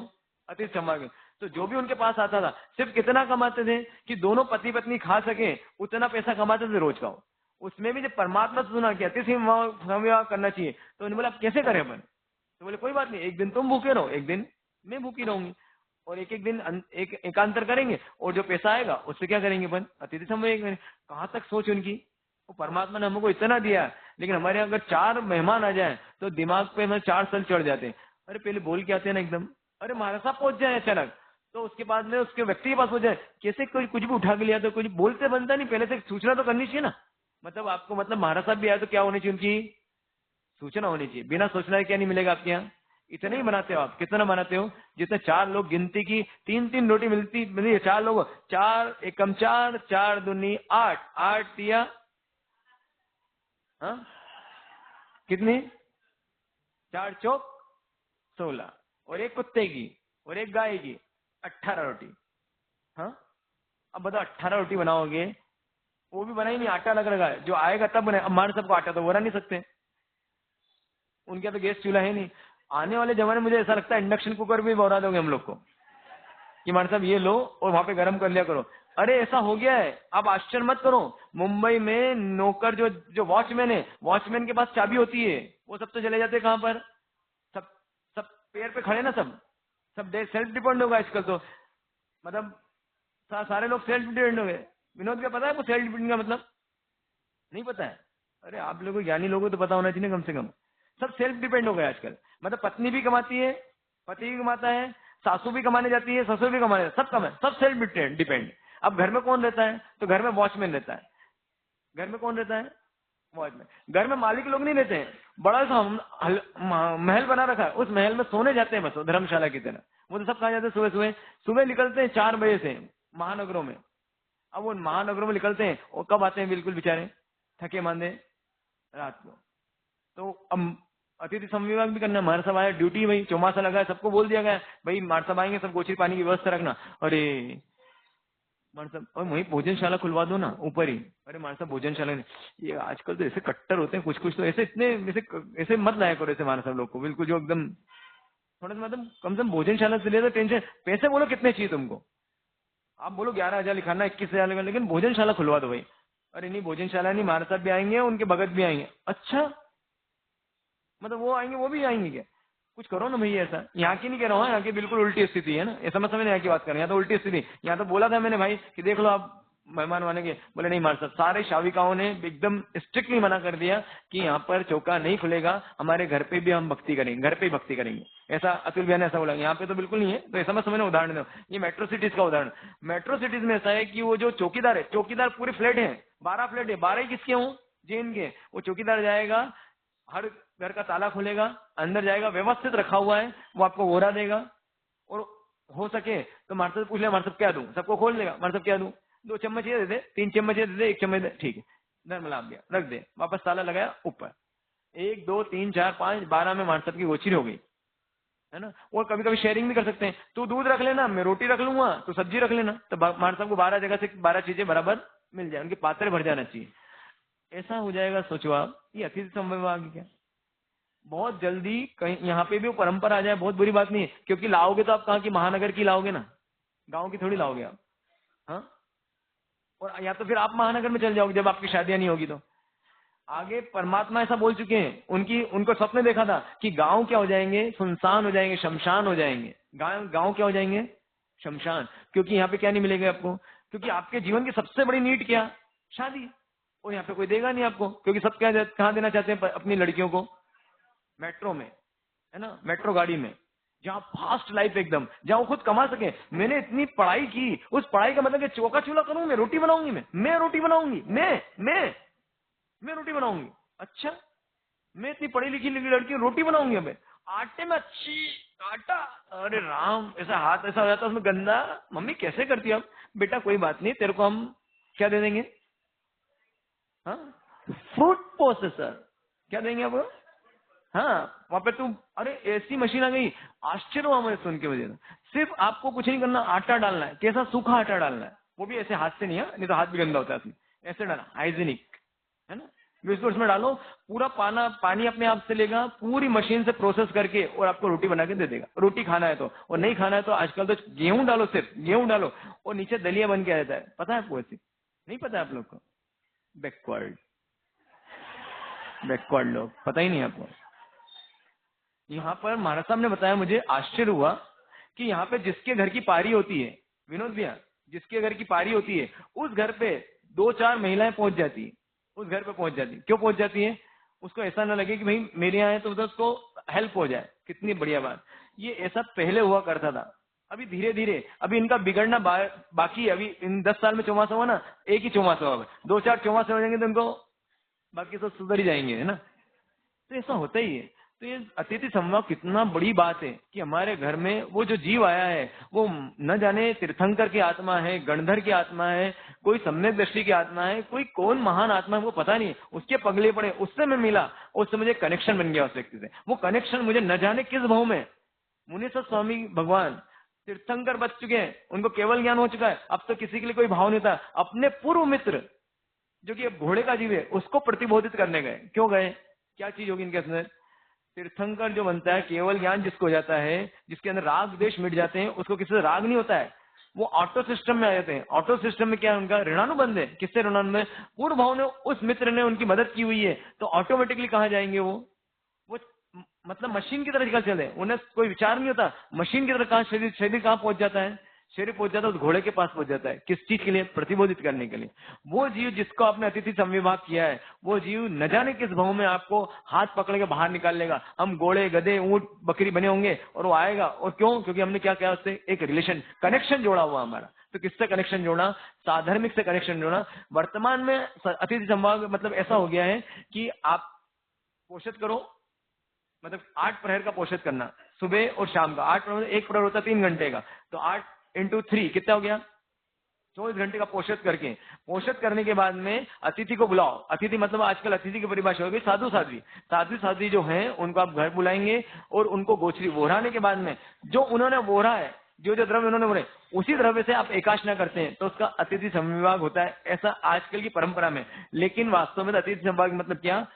अतिथि संविभाग। तो जो भी उनके पास आता था सिर्फ कितना कमाते थे कि दोनों पति पत्नी खा सके, उतना पैसा कमाते थे रोज का। उसमें भी जब परमात्मा से सुना कि अतिथि संविभाग करना चाहिए, तो उन्होंने बोला कैसे करें अपन? तो बोले कोई बात नहीं, एक दिन तुम भूखे रहो, एक दिन मैं भूखी रहूंगी, और एक एक दिन एकांतर करेंगे, और जो पैसा आएगा उससे क्या करेंगे अपन? अतिथि संविभाग करेंगे। कहाँ तक सोच उनकी! वो परमात्मा ने हमको इतना दिया, लेकिन हमारे यहाँ अगर 4 मेहमान आ जाए तो दिमाग पे हमें 4 सल चढ़ जाते हैं। अरे पहले बोल के आते हैं ना एकदम, अरे महाराज साहब पहुंच जाए अचानक, तो उसके बाद में उसके व्यक्ति के पास हो जाए, कैसे कोई कुछ भी उठा के लिया, तो कुछ बोलते बनता नहीं, पहले से सूचना तो करनी चाहिए ना। मतलब आपको, मतलब महाराज साहब भी आए तो क्या होनी चाहिए? उनकी सूचना होनी चाहिए। बिना सूचना क्या नहीं मिलेगा आपके यहाँ? इतना ही बनाते हो आप? कितना बनाते हो? जितने 4 लोग गिनती की 3-3 रोटी मिलती है, 4 लोग, 4 एकम 4, 4 दूनी 8, 8 दिया, हाँ कितनी? 4 चौक 16, और एक कुत्ते की और एक गाय की 18 रोटी। हाँ अब बताओ 18 रोटी बनाओगे, वो भी बना ही नहीं, आटा लग रहा है, जो आएगा तब बनाए। अब हमारे सबको आटा तो बना नहीं सकते, उनके तो गैस चूल्हा है नहीं। आने वाले जमाने में मुझे ऐसा लगता है इंडक्शन कुकर भी बना दोगे हम लोग को, कि हमारे साहब ये लो और वहां पे गर्म कर लिया करो। अरे ऐसा हो गया है, आप आश्चर्य मत करो। मुंबई में नौकर जो वॉचमैन है, वॉचमैन के पास चाबी होती है, वो सब तो चले जाते हैं कहां पर? सब सब पैर पे खड़े ना, सब सब सेल्फ डिपेंड होगा आजकल तो। मतलब सारे लोग सेल्फ डिपेंड हो गए। विनोद क्या पता है आपको सेल्फ डिपेंड का मतलब? नहीं पता है? अरे आप लोगों, ज्ञानी लोगों को तो पता होना चाहिए कम से कम। सब सेल्फ डिपेंड हो गए आजकल। मतलब पत्नी भी कमाती है, पति भी कमाता है, सासू भी कमाने जाती है, ससुर भी कमाने, सब कमाए, सब सेल्फ डिपेंड। अब घर में कौन रहता है? तो घर में वॉचमैन रहता है। घर में कौन रहता है? वॉचमैन। घर में मालिक लोग नहीं रहते हैं, बड़ा सा महल बना रखा है, उस महल में सोने जाते हैं बस, धर्मशाला की तरह। वो तो सब कहा जाते हैं, सुबह सुबह सुबह निकलते हैं 4 बजे से महानगरों में। अब वो महानगरों में निकलते हैं और कब आते हैं? बिल्कुल बेचारे थके मांदे रात को। तो अब अतिथि संविभाग भी करना, हमारे सब आया ड्यूटी, भाई चौमासा लगा है, सबको बोल दिया गया भाई हमारे सब आएंगे, सब गोचरी पानी की व्यवस्था रखना। अरे हमारे सब, और वही भोजनशाला खुलवा दो ना ऊपर ही। अरे हमारे सब भोजनशाला नहीं, ये आजकल तो ऐसे कट्टर होते हैं कुछ कुछ, तो ऐसे इतने ऐसे मत लाया करो ऐसे हमारे सब लोग को, बिल्कुल जो एकदम थोड़ा सा, मतलब कम से कम भोजनशाला से ले तो टेंशन। पैसे बोलो कितने चाहिए तुमको? आप बोलो 11,000 लिखाना, 21,000 लिखाना, लेकिन भोजनशाला खुलवा दो भाई। अरे नहीं भोजनशाला नहीं, हमारे साथ भी आएंगे, उनके भगत भी आएंगे। अच्छा मतलब वो आएंगे, वो भी आएंगे क्या? कुछ करो ना भैया ऐसा। यहाँ की नहीं कह रहा हूँ, यहाँ की बिल्कुल उल्टी स्थिति है ना, ऐसा मत समझ, यहाँ की बात कर रहे हैं, यहाँ तो उल्टी स्थिति। यहाँ तो बोला था मैंने भाई कि देख लो आप मेहमान मानेंगे? बोले नहीं महाराज साहब, सारे शाविकाओं ने एकदम स्ट्रिक्टली मना कर दिया कि यहाँ पर चौका नहीं खुलेगा, हमारे घर पे भी हम भक्ति करेंगे, घर पे ही भक्ति करेंगे। ऐसा अतुल भैया ने ऐसा बोला। यहाँ पे तो बिल्कुल नहीं है, तो ऐसा मैं समझना उदाहरण दो। ये मेट्रो सिटीज का उदाहरण। मेट्रो सिटीज में ऐसा है कि वो जो चौकीदार है, चौकीदार पूरे फ्लैट है, 12 फ्लैट है, 12 ही किसके हों? जैन के। वो चौकीदार जाएगा, हर घर का ताला खोलेगा, अंदर जाएगा, व्यवस्थित रखा हुआ है, वो आपको वोरा देगा, और हो सके तो मार्शल पूछ ले, मार्शल क्या दूं, सबको खोल लेगा, मार्शल क्या दूं, 2 चम्मच ये दे दे, 3 चम्मच ये दे दे, 1 चम्मच दे, ठीक है, नर्मला गया, रख दे, वापस ताला लगाया ऊपर। 1 2 3 4 5 12 में मार्शल की गोची हो गई, है ना। और कभी कभी शेयरिंग भी कर सकते हैं, तू दूध रख लेना, मैं रोटी रख लूंगा, तो सब्जी रख लेना, तो मार्शल को 12 जगह से 12 चीजें बराबर मिल जाए, उनके पात्र भर जाना चाहिए। ऐसा हो जाएगा, सोचो आप, ये अतिथि संविभाग क्या। बहुत जल्दी कहीं यहाँ पे भी वो परंपरा आ जाए, बहुत बुरी बात नहीं है, क्योंकि लाओगे तो आप कहाँ की, महानगर की लाओगे ना, गांव की थोड़ी लाओगे आप। हाँ, और या तो फिर आप महानगर में चल जाओगे जब आपकी शादियां नहीं होगी तो। आगे परमात्मा ऐसा बोल चुके हैं, उनको स्वप्न देखा था कि गांव क्या हो जाएंगे, सुनसान हो जाएंगे, शमशान हो जाएंगे। गांव क्या हो जाएंगे, शमशान। क्योंकि यहाँ पे क्या नहीं मिलेगा आपको, क्योंकि आपके जीवन की सबसे बड़ी नीड क्या, शादी। और यहाँ पे कोई देगा नहीं आपको, क्योंकि सब क्या कहाँ देना चाहते हैं अपनी लड़कियों को, मेट्रो में, है ना, मेट्रो गाड़ी में, जहाँ फास्ट लाइफ एकदम, जहाँ वो खुद कमा सके। मैंने इतनी पढ़ाई की, उस पढ़ाई का मतलब चौका चूल्हा करूँ, मैं रोटी बनाऊंगी, मैं रोटी बनाऊंगी, मैं रोटी बनाऊंगी। अच्छा, मैं इतनी पढ़ी लिखी लड़की रोटी बनाऊंगी, अब आटे में अच्छी आटा, अरे राम, ऐसा हाथ ऐसा हो जाता उसमें गंदा, मम्मी कैसे करती है? अब बेटा कोई बात नहीं, तेरे को हम क्या दे देंगे, हाँ, फूड प्रोसेसर क्या देंगे अब, हाँ, वहां पे तुम, अरे ऐसी मशीन आ गई, आश्चर्य हुआ मुझे सुन के। मुझे सिर्फ आपको कुछ नहीं करना, आटा डालना है, कैसा सूखा आटा डालना है, वो भी ऐसे हाथ से नहीं है, नहीं तो हाथ भी गंदा होता है उसमें, ऐसे डालना, हाइजीनिक, है ना। बिस्कुट उसमें डालो, पूरा पानी अपने आप से लेगा, पूरी मशीन से प्रोसेस करके, और आपको रोटी बना के दे देगा। रोटी खाना है तो, और नहीं खाना है तो आजकल तो गेहूं डालो, सिर्फ गेहूं डालो, और नीचे दलिया बन के आ जाता है। पता है आपको? ऐसे नहीं पता है आप लोग को? बैकवर्ड लोग, पता ही नहीं आपको। यहाँ पर महाराज साहब ने बताया, मुझे आश्चर्य हुआ कि यहाँ पे जिसके घर की पारी होती है, विनोद भैया, जिसके घर की पारी होती है, उस घर पे 2-4 महिलाएं पहुंच जाती है, उस घर पे पहुंच जाती है। क्यों पहुंच जाती है? उसको ऐसा ना लगे कि भाई मेरे यहाँ है तो उसको हेल्प हो जाए। कितनी बढ़िया बात। ये ऐसा पहले हुआ करता था, अभी धीरे धीरे, अभी इनका बिगड़ना बाकी है। अभी इन 10 साल में चौमासा हुआ ना, एक ही चौमासा हुआ, 2-4 चौमासे हो जाएंगे तो इनको बाकी सब सुधर ही जाएंगे, है ना। तो ऐसा होता ही है। तो ये अतिथि संवाद कितना बड़ी बात है कि हमारे घर में वो जो जीव आया है, वो न जाने तीर्थंकर की आत्मा है, गणधर की आत्मा है, कोई सम्यक दृष्टि की आत्मा है, कोई कौन महान आत्मा है वो पता नहीं, उसके पगले पड़े, उससे मैं मिला, उससे मुझे कनेक्शन बन गया उस व्यक्ति से। वो कनेक्शन मुझे न जाने किस भाव में, मुनीश्वर स्वामी भगवान तीर्थंकर बच चुके हैं, उनको केवल ज्ञान हो चुका है, अब तो किसी के लिए कोई भाव नहीं था। अपने पूर्व मित्र जो कि घोड़े का जीव है, उसको प्रतिबोधित करने गए। क्यों गए? क्या चीज होगी इनके अंदर? तीर्थंकर जो बनता है, केवल ज्ञान जिसको हो जाता है, जिसके अंदर राग द्वेष मिट जाते हैं, उसको किसी से राग नहीं होता है, वो ऑटो सिस्टम में आ जाते हैं। ऑटो सिस्टम में क्या है उनका? ऋणानुबंध है। किससे ऋणानुबंध है? पूर्व भाव ने, उस मित्र ने उनकी मदद की हुई है, तो ऑटोमेटिकली कहाँ जाएंगे वो मतलब मशीन की तरह चले, उन्हें कोई विचार नहीं होता, मशीन की तरह कहाँ शरीर कहाँ पहुंच जाता है, शरीर पहुंच जाता है उस घोड़े के पास पहुंच जाता है। किस चीज के लिए? प्रतिबोधित करने के लिए। वो जीव जिसको आपने अतिथि संविभाग किया है, वो जीव न जाने किस भाव में आपको हाथ पकड़ के बाहर निकाल लेगा। हम घोड़े, गधे, ऊंट, बकरी बने होंगे और वो आएगा। और क्यों? क्योंकि हमने क्या किया? उससे एक रिलेशन, कनेक्शन जोड़ा हुआ हमारा। तो किससे कनेक्शन जोड़ा? साधर्मिक से कनेक्शन जोड़ा। वर्तमान में अतिथि संविभाग मतलब ऐसा हो गया है कि आप पोषित करो, मतलब 8 प्रहर का पोषित करना, सुबह और शाम का 8 प्रहर, एक प्रहर होता है 3 घंटे का, तो 8 × 3 कितना हो गया? 24 घंटे का पोषित करके, पोषित करने के बाद में अतिथि को बुलाओ। अतिथि मतलब आजकल अतिथि की परिभाषा होगी साधु साध्वी जो हैं उनको आप घर बुलाएंगे और उनको गोचरी वोहराने के बाद में जो उन्होंने वोहरा है, जो जो द्रव्य उन्होंने बोले, उसी द्रव्य से आप एकाशना करते हैं, तो उसका अतिथि संविभाग होता है। ऐसा आजकल की परंपरा में। लेकिन वास्तव में अतिथि संविभाग मतलब क्या?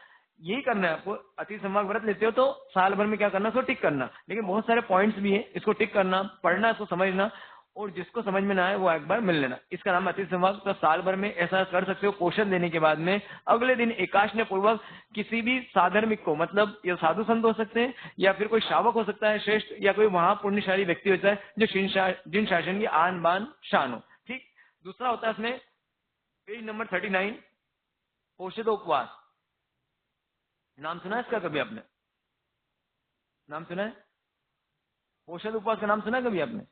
यही करना है आपको। अतिथि संवाद व्रत लेते हो तो साल भर में क्या करना? इसको टिक करना। लेकिन बहुत सारे पॉइंट्स भी हैं, इसको टिक करना, पढ़ना, इसको समझना, और जिसको समझ में ना आए वो एक बार मिल लेना। इसका नाम अतिथि संवाद। तो साल भर में ऐसा कर सकते हो। पोषण देने के बाद में अगले दिन एकाशने पूर्वक किसी भी साधर्मिक को, मतलब ये साधु संत हो सकते हैं या फिर कोई श्रावक हो सकता है श्रेष्ठ, या कोई वहां पुण्यशाली व्यक्ति होता है जो जिन शासन की आन बान शान हो। ठीक। दूसरा होता है इसमें पेज नंबर 39, पोषदोपवास। नाम सुना है इसका कभी आपने? नाम सुना है? पोषद उपवास का नाम सुना है कभी आपने?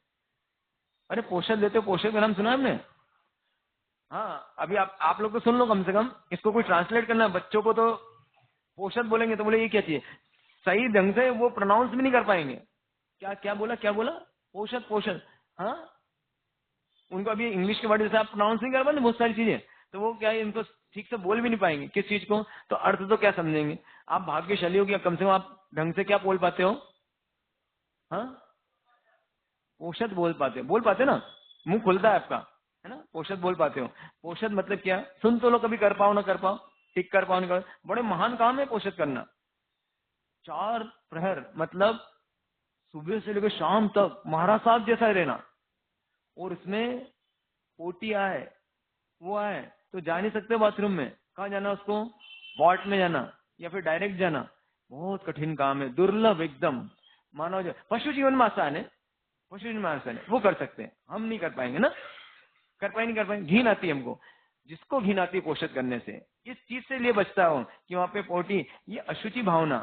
अरे पोषद लेते हो, पोषद का नाम सुना है आपने? हाँ, अभी आप लोग तो सुन लो कम से कम। इसको कोई ट्रांसलेट करना है बच्चों को, तो पोषद बोलेंगे तो बोले ये क्या चाहिए, सही ढंग से वो प्रोनाउंस भी नहीं कर पाएंगे। क्या क्या बोला, क्या बोला? पोषद, पोषद। हाँ, उनको अभी इंग्लिश के वर्ड जैसे आप प्रोनाउंस नहीं कर पाते बहुत सारी चीजें, तो वो क्या है, इनको ठीक से बोल भी नहीं पाएंगे किस चीज को, तो अर्थ तो क्या समझेंगे। आप भाग्यशाली हो कि कम से कम आप ढंग से क्या बोल पाते हो? हाँ, पोषद बोल पाते ना, मुंह खुलता है आपका, है ना, पोषद बोल पाते हो। पोषद मतलब क्या, सुन तो लो, कभी कर पाओ ना कर पाओ, ठीक कर पाओ नहीं कर, बड़े महान काम है पोषद करना। 4 प्रहर मतलब सुबह से लेकर शाम तक महाराज साहब जैसा ही रहना। और इसमें पोटी आए, वो आए तो जा नहीं सकते बाथरूम में, कहाँ जाना उसको, वॉट में जाना या फिर डायरेक्ट जाना। बहुत कठिन काम है, दुर्लभ एकदम। मानव जो पशु जीवन में आसान है, पशु जीवन में आसान है, वो कर सकते हैं, हम नहीं कर पाएंगे ना, नहीं कर पाएंगे। घिन आती है हमको, जिसको घिन आती है पोषद करने से, इस चीज से लिए बचता हूँ कि वहां पे पोटी, ये अशुचि भावना,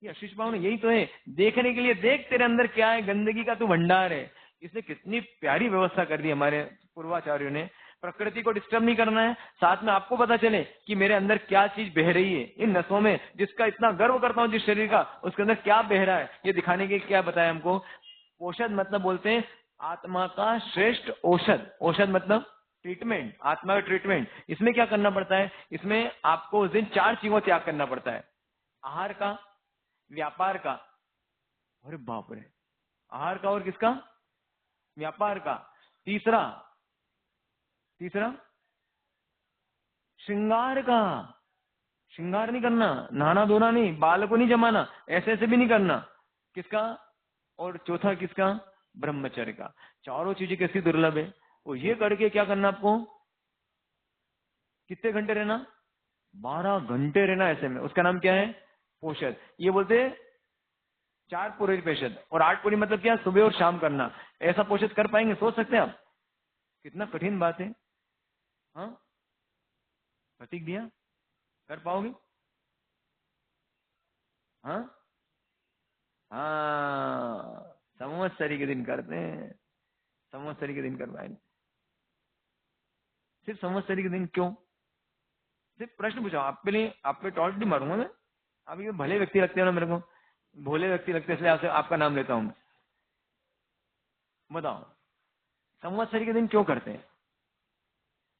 ये अशुचि भावना यही तो है, देखने के लिए देख तेरे अंदर क्या है, गंदगी का तू भंडार है। इसने कितनी प्यारी व्यवस्था कर दी हमारे पूर्वाचार्यों ने। प्रकृति को डिस्टर्ब नहीं करना है, साथ में आपको पता चले कि मेरे अंदर क्या चीज बह रही है, इन नसों में जिसका इतना गर्व करता हूँ जिस शरीर का, उसके अंदर क्या बह रहा है, ये दिखाने के क्या बताया हमको। पोषद मतलब बोलते हैं आत्मा का श्रेष्ठ औषध। औषध मतलब ट्रीटमेंट, आत्मा का ट्रीटमेंट। इसमें क्या करना पड़ता है, इसमें आपको उस दिन 4 चीजों त्याग करना पड़ता है। आहार का, व्यापार का, अरे बाप रे, आहार का और किसका, व्यापार का। तीसरा श्रृंगार का, श्रृंगार नहीं करना, नहाना धोना नहीं, बाल को नहीं जमाना, ऐसे ऐसे भी नहीं करना, किसका। और चौथा किसका, ब्रह्मचर्य का। चारों चीजें कैसी दुर्लभ है, और ये करके क्या करना आपको, कितने घंटे रहना, 12 घंटे रहना ऐसे में, उसका नाम क्या है, पोषद। ये बोलते 4 पूरी पोषद, और 8 पूरी मतलब क्या, सुबह और शाम करना। ऐसा पोषद कर पाएंगे, सोच सकते हैं आप, कितना कठिन बात है। हाँ, प्रतीक दिया, कर पाओगे? हाँ हाँ, संवत्सरी के दिन करते हैं, संवत्सरी के दिन करवाएंगे। सिर्फ संवत्सरी के दिन क्यों? सिर्फ प्रश्न पूछा, आप पे नहीं, आप पे टॉर्च नहीं मारूंगा मैं। आप ये भले व्यक्ति लगते हो ना मेरे को, भोले व्यक्ति लगते हैं, इसलिए आपसे आपका नाम लेता हूं। बताओ, संवत्सरी के दिन क्यों करते हैं?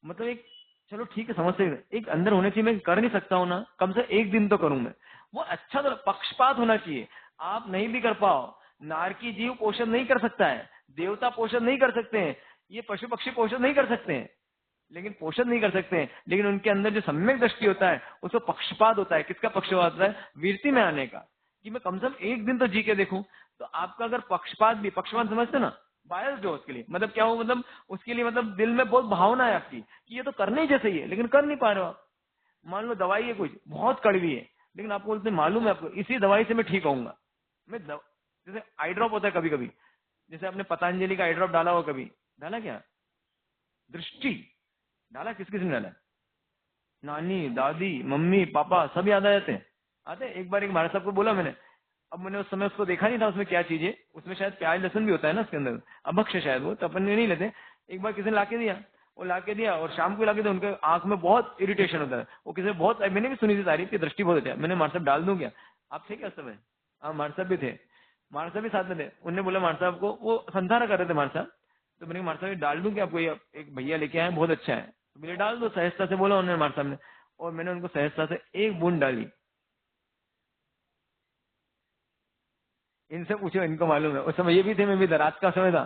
मतलब एक, चलो ठीक है, संवत्सरी एक अंदर होने चाहिए, मैं कर नहीं सकता हूं ना, कम से 1 दिन तो करूं मैं। वो अच्छा, तो पक्षपात होना चाहिए। आप नहीं भी कर पाओ, नारकी जीव पोषण नहीं कर सकता है, देवता पोषण नहीं कर सकते हैं, ये पशु पक्षी पोषण नहीं कर सकते हैं, लेकिन पोषण नहीं कर सकते हैं, लेकिन उनके अंदर जो सम्यक दृष्टि होता है उसको पक्षपात होता है। किसका पक्षपात होता है, वीरति में आने का, कि मैं कम से कम 1 दिन तो जी के देखूं। तो आपका अगर पक्षपात भी, पक्षपात समझते ना, बायस जो उसके लिए, मतलब क्या हो, मतलब उसके लिए, मतलब दिल में बहुत भावना है आपकी कि ये तो करने ही जैसे ही है, लेकिन कर नहीं पा रहे हो आप। मान लो दवाई है कुछ बहुत कड़वी है, लेकिन आपको बोलते मालूम है आपको इसी दवाई से मैं ठीक होऊंगा। जैसे आई ड्रॉप होता है कभी कभी, जैसे आपने पतंजलि का आई ड्रॉप डाला हो, कभी डाला क्या, दृष्टि डाला, किस किसने डाला, नानी दादी मम्मी पापा सब याद आ जाते हैं, आते। एक बार एक महाराज साहब को बोला मैंने, अब मैंने उस समय उसको देखा नहीं था उसमें क्या चीज है, उसमें शायद प्याज लहसुन भी होता है ना उसके अंदर, अभक्ष शायद वो, तो अपन नहीं लेते। एक बार किसी ने लाके दिया, वो लाके दिया, और शाम को लाके दिया, उनके आंख में बहुत इरिटेशन होता है, वो किसी बहुत, मैंने भी सुनी थी तारीफ की, दृष्टि बहुत होती है। मैंने महाराज साहब डाल दूं क्या, आप थे क्या उस समय? हाँ, महाराज साहब भी थे, महाराज साहब भी साथ में थे। उन्होंने बोला महाराज साहब को, वो संधारा कर रहे थे महाराज साहब, तो मैंने महाराज साहब डाल दूं क्या आपको, एक भैया लेके आए बहुत अच्छा है, तो मेरे डाल दो, सहजता से बोला उन्होंने महाराज साहब ने, और मैंने उनको सहजता से 1 बूंद डाली। इनसे पूछो, इनको मालूम है, उस समय ये भी थे, मैं भी था, रात का समय था।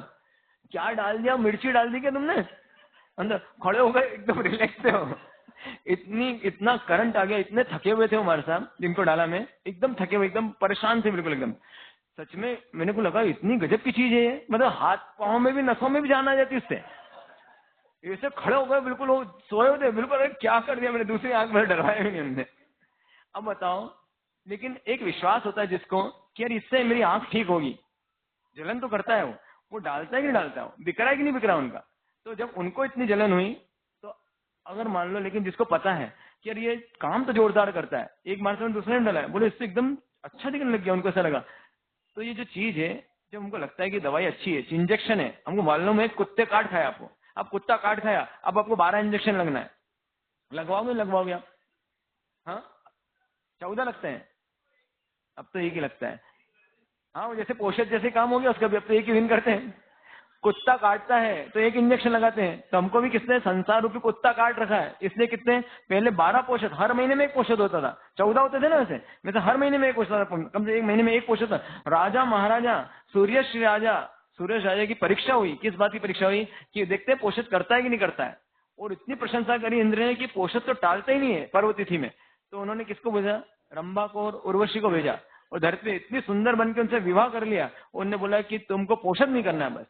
क्या डाल दिया, मिर्ची डाल दी क्या तुमने अंदर, खड़े हो गए एकदम रिलैक्स थे हो। इतना करंट आ गया, इतने थके हुए थे हमारे साहब जिनको डाला मैं, एकदम थके हुए, एकदम परेशान थे बिल्कुल एकदम। सच में मेरे को लगा इतनी गजब की चीज है ये, मतलब हाथ पांव में भी, नसों में भी जान आ जाती इससे। ऐसे खड़े हो गए बिल्कुल, वो सोए हुए थे बिल्कुल, अरे क्या कर दिया मैंने, दूसरी आंख में डरवाया भी नहीं हमने। अब बताओ, लेकिन एक विश्वास होता है जिसको कि यार इससे मेरी आंख ठीक होगी, जलन तो करता है वो डालता है कि नहीं डालता है, बिक रहा है कि नहीं बिक रहा उनका। तो जब उनको इतनी जलन हुई, तो अगर मान लो, लेकिन जिसको पता है कि यार ये काम तो जोरदार करता है, एक मार्च में दूसरे ने डाला है, बोले इससे एकदम अच्छा दिखने लग गया, उनको ऐसा लगा। तो ये जो चीज है, जब हमको लगता है कि दवाई अच्छी है, इंजेक्शन है, हमको मालूम है कुत्ते काट खाया आपको, अब कुत्ता काट खाया, अब आपको 12 इंजेक्शन लगना है, लगवाओगे आप? हाँ, 14 लगते हैं, अब तो एक ही लगता है। हाँ, वो जैसे पोषक जैसे काम हो गया उसका भी, अब तो एक ही दिन करते हैं। कुत्ता काटता है तो एक इंजेक्शन लगाते हैं, तो हमको भी किसने संसार रूपी कुत्ता काट रखा है, इसलिए कितने पहले 12 पोषक, हर महीने में एक पोषक होता था, 14 होते थे ना वैसे, वैसे हर महीने में एक पोषक था, कम से एक महीने में एक पोषक था। राजा महाराजा सूर्य राजा की परीक्षा हुई, किस बात की परीक्षा हुई कि देखते हैं पोषक करता है कि नहीं करता है, और इतनी प्रशंसा करी इंद्र ने कि पोषक तो टालता ही नहीं है पर्व तिथि में। तो उन्होंने किसको भेजा, रंभा को और उर्वशी को भेजा, और धरती पे इतनी सुंदर बन के उनसे विवाह कर लिया। उन्होंने बोला कि तुमको पोषण नहीं करना है बस,